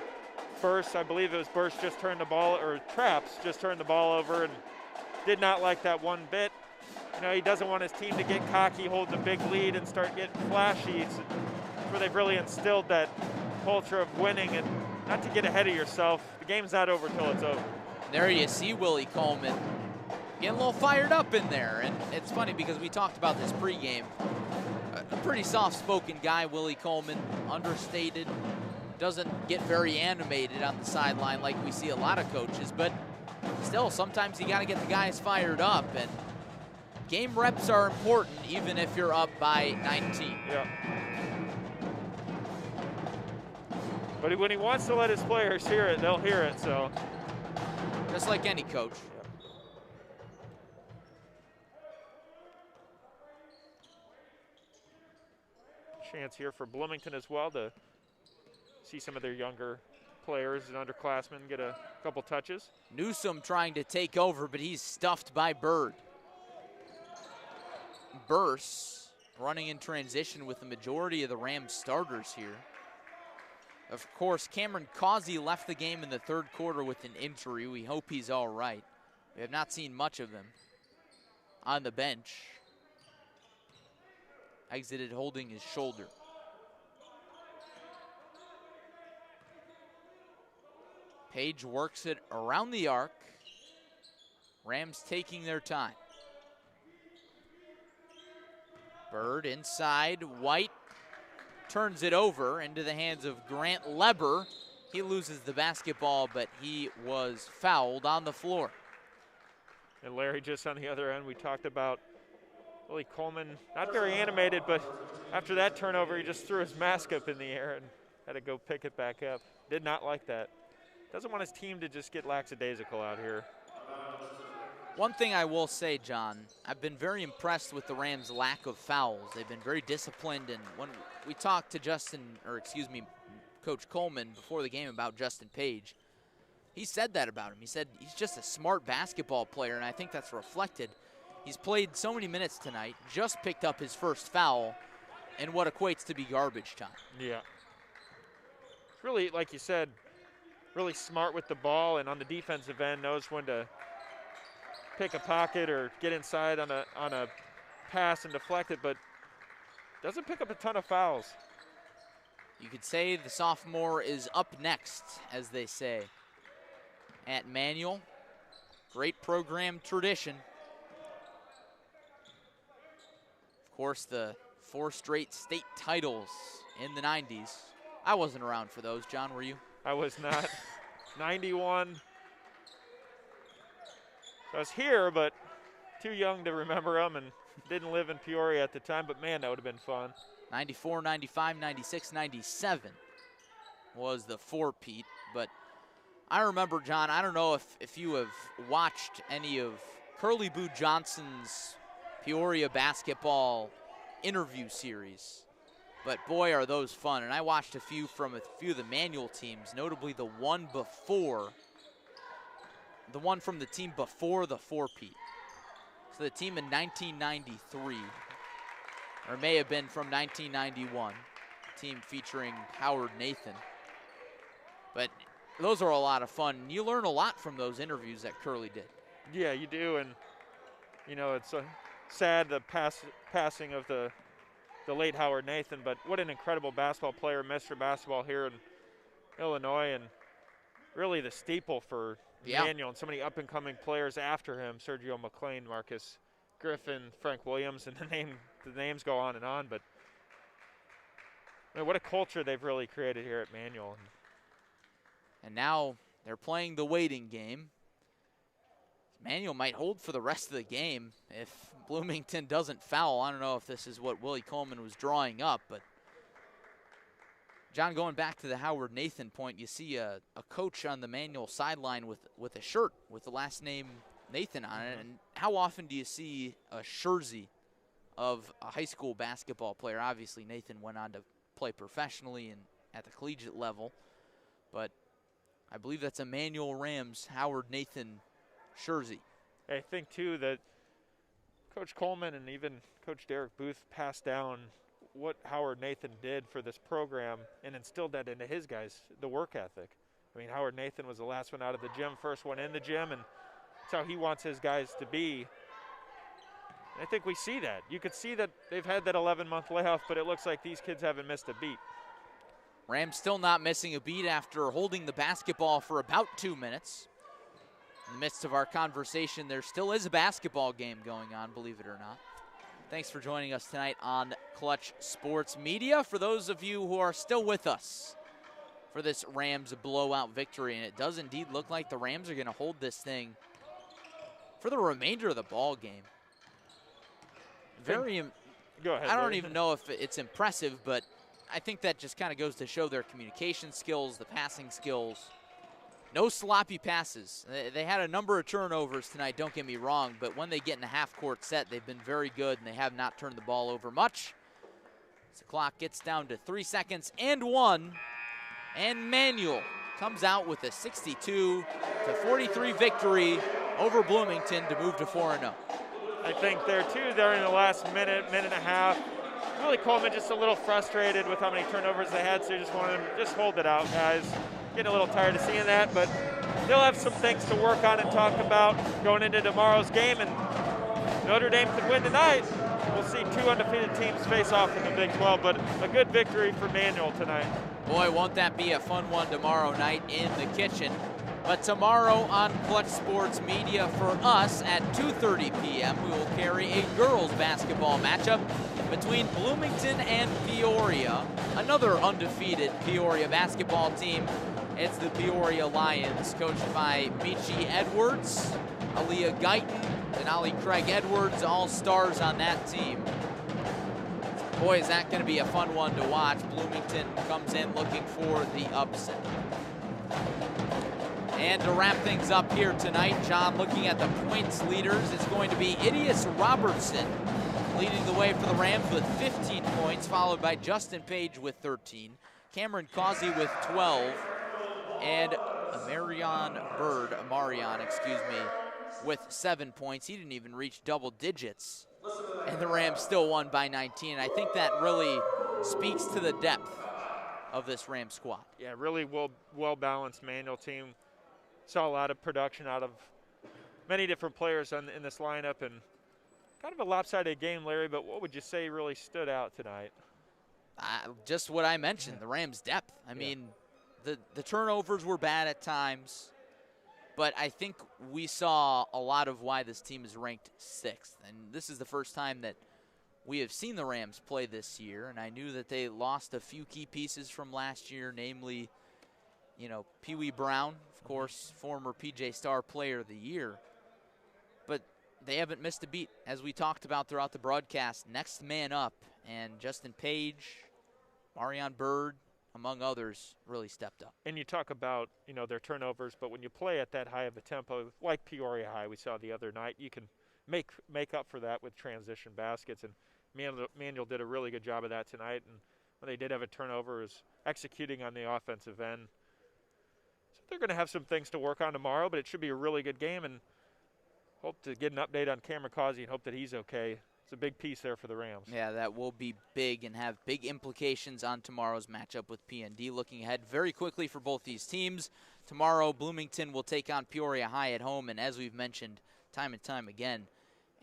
Burst, I believe it was Burst, just turned the ball, or Traps just turned the ball over and did not like that one bit. You know, he doesn't want his team to get cocky, hold a big lead, and start getting flashy. It's where they've really instilled that culture of winning and not to get ahead of yourself. The game's not over till it's over. There you see Willie Coleman getting a little fired up in there. And it's funny because we talked about this pregame. A pretty soft-spoken guy, Willie Coleman, understated, doesn't get very animated on the sideline like we see a lot of coaches, but still, sometimes you got to get the guys fired up, and game reps are important even if you're up by 19. Yeah. But when he wants to let his players hear it, they'll hear it, so. Just like any coach. Chance here for Bloomington as well to see some of their younger players and underclassmen get a couple touches. Newsom trying to take over, but he's stuffed by Bird. Burse running in transition with the majority of the Rams starters here. Of course, Cameron Causey left the game in the third quarter with an injury. We hope he's all right. We have not seen much of him on the bench. Exited holding his shoulder. Page works it around the arc. Rams taking their time. Bird inside, White turns it over into the hands of Grant Leber. He loses the basketball, but he was fouled on the floor. And Larry, just on the other end, we talked about Willie Coleman, not very animated, but after that turnover, he just threw his mask up in the air and had to go pick it back up. Did not like that. Doesn't want his team to just get lackadaisical out here. One thing I will say, John, I've been very impressed with the Rams' lack of fouls. They've been very disciplined, and when we talked to Coach Coleman before the game about Justin Page, he said that about him. He said he's just a smart basketball player, and I think that's reflected. He's played so many minutes tonight, just picked up his first foul, and what equates to be garbage time. Yeah. It's really, like you said, really smart with the ball, and on the defensive end knows when to pick a pocket or get inside on a pass and deflect it, but doesn't pick up a ton of fouls. You could say the sophomore is up next, as they say, at Manual. Great program tradition. Of course, the 4 straight state titles in the 90s. I wasn't around for those. John, were you? I was not. 91. I was here, but too young to remember them and didn't live in Peoria at the time, but man, that would have been fun. 94, 95, 96, 97 was the 4-peat, but I remember, John, I don't know if you have watched any of Curly Boo Johnson's Peoria basketball interview series, but boy, are those fun. And I watched a few from a few of the Manual teams, notably the one from the team before the 4-peat. So the team in 1993, or may have been from 1991, team featuring Howard Nathan. But those are a lot of fun. You learn a lot from those interviews that Curly did. Yeah, you do, and you know, it's sad the passing of the late Howard Nathan, but what an incredible basketball player, Mr. Basketball here in Illinois, and really the steeple for Manual and so many up-and-coming players after him, Sergio McLean, Marcus Griffin, Frank Williams, and the names go on and on, but I mean, what a culture they've really created here at Manual. And now they're playing the waiting game. Manual might hold for the rest of the game if Bloomington doesn't foul. I don't know if this is what Willie Coleman was drawing up, but John, going back to the Howard Nathan point, you see a coach on the Manual sideline with a shirt with the last name Nathan on it. And how often do you see a jersey of a high school basketball player? Obviously, Nathan went on to play professionally and at the collegiate level, but I believe that's a Manual Rams Howard Nathan jersey. I think, too, that Coach Coleman and even Coach Derek Booth passed down what Howard Nathan did for this program and instilled that into his guys, the work ethic. I mean, Howard Nathan was the last one out of the gym, first one in the gym, and that's how he wants his guys to be. I think we see that. You could see that they've had that 11-month layoff, but it looks like these kids haven't missed a beat. Rams still not missing a beat after holding the basketball for about 2 minutes. In the midst of our conversation, there still is a basketball game going on, believe it or not. Thanks for joining us tonight on Clutch Sports Media. For those of you who are still with us for this Rams blowout victory, and it does indeed look like the Rams are going to hold this thing for the remainder of the ball game. Go ahead, I don't Larry. even know if it's impressive, but I think that just kind of goes to show their communication skills, the passing skills. No sloppy passes. They had a number of turnovers tonight, don't get me wrong, but when they get in a half-court set, they've been very good, and they have not turned the ball over much. As the clock gets down to 3 seconds and 1, and Manuel comes out with a 62-43 victory over Bloomington to move to 4-0. I think there, too, during the last minute and a half, Willie Coleman just a little frustrated with how many turnovers they had, so he just wanted them to just hold it out, guys. Getting a little tired of seeing that, but they'll have some things to work on and talk about going into tomorrow's game, and Notre Dame could win tonight. We'll see 2 undefeated teams face off in the Big 12, but a good victory for Manuel tonight. Boy, won't that be a fun one tomorrow night in the kitchen. But tomorrow on Clutch Sports Media for us at 2:30 p.m., we will carry a girls basketball matchup between Bloomington and Peoria, another undefeated Peoria basketball team. It's the Peoria Lions, coached by Michi Edwards, Aaliyah Guyton, Denali Craig Edwards, all stars on that team. Boy, is that going to be a fun one to watch. Bloomington comes in looking for the upset. And to wrap things up here tonight, John, looking at the points leaders, it's going to be Idias Robertson leading the way for the Rams with 15 points, followed by Justin Page with 13, Cameron Causey with 12, and Amarion with 7 points. He didn't even reach double digits, and the Rams still won by 19. I think that really speaks to the depth of this Rams squad. Yeah, really well-balanced Manuel team. Saw a lot of production out of many different players in this lineup, and kind of a lopsided game, Larry, but what would you say really stood out tonight? Just what I mentioned, the Rams' depth. I mean, the turnovers were bad at times, but I think we saw a lot of why this team is ranked 6th. And this is the first time that we have seen the Rams play this year, and I knew that they lost a few key pieces from last year, namely, you know, Pee Wee Brown, of course, former PJ Star Player of the Year. But they haven't missed a beat, as we talked about throughout the broadcast. Next man up, and Justin Page, Marion Bird, among others, really stepped up. And you talk about, you know, their turnovers, but when you play at that high of a tempo, like Peoria High we saw the other night, you can make up for that with transition baskets. And Manuel did a really good job of that tonight. And when they did have a turnover, was executing on the offensive end. So they're going to have some things to work on tomorrow, but it should be a really good game. And hope to get an update on Cameron Causey and hope that he's okay. It's a big piece there for the Rams. Yeah, that will be big and have big implications on tomorrow's matchup with PND. Looking ahead very quickly for both these teams. Tomorrow, Bloomington will take on Peoria High at home, and as we've mentioned time and time again,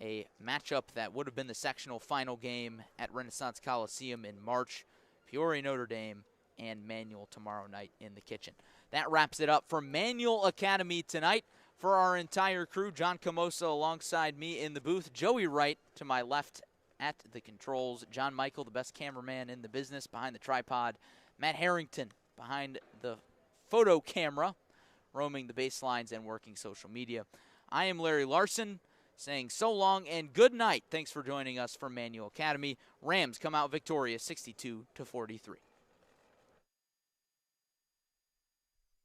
a matchup that would have been the sectional final game at Renaissance Coliseum in March. Peoria Notre Dame and Manuel tomorrow night in the kitchen. That wraps it up for Manual Academy tonight. For our entire crew, John Camosa alongside me in the booth, Joey Wright to my left at the controls, John Michael, the best cameraman in the business, behind the tripod, Matt Harrington behind the photo camera, roaming the baselines and working social media. I am Larry Larson, saying so long and good night. Thanks for joining us for Manual Academy. Rams come out victorious 62-43.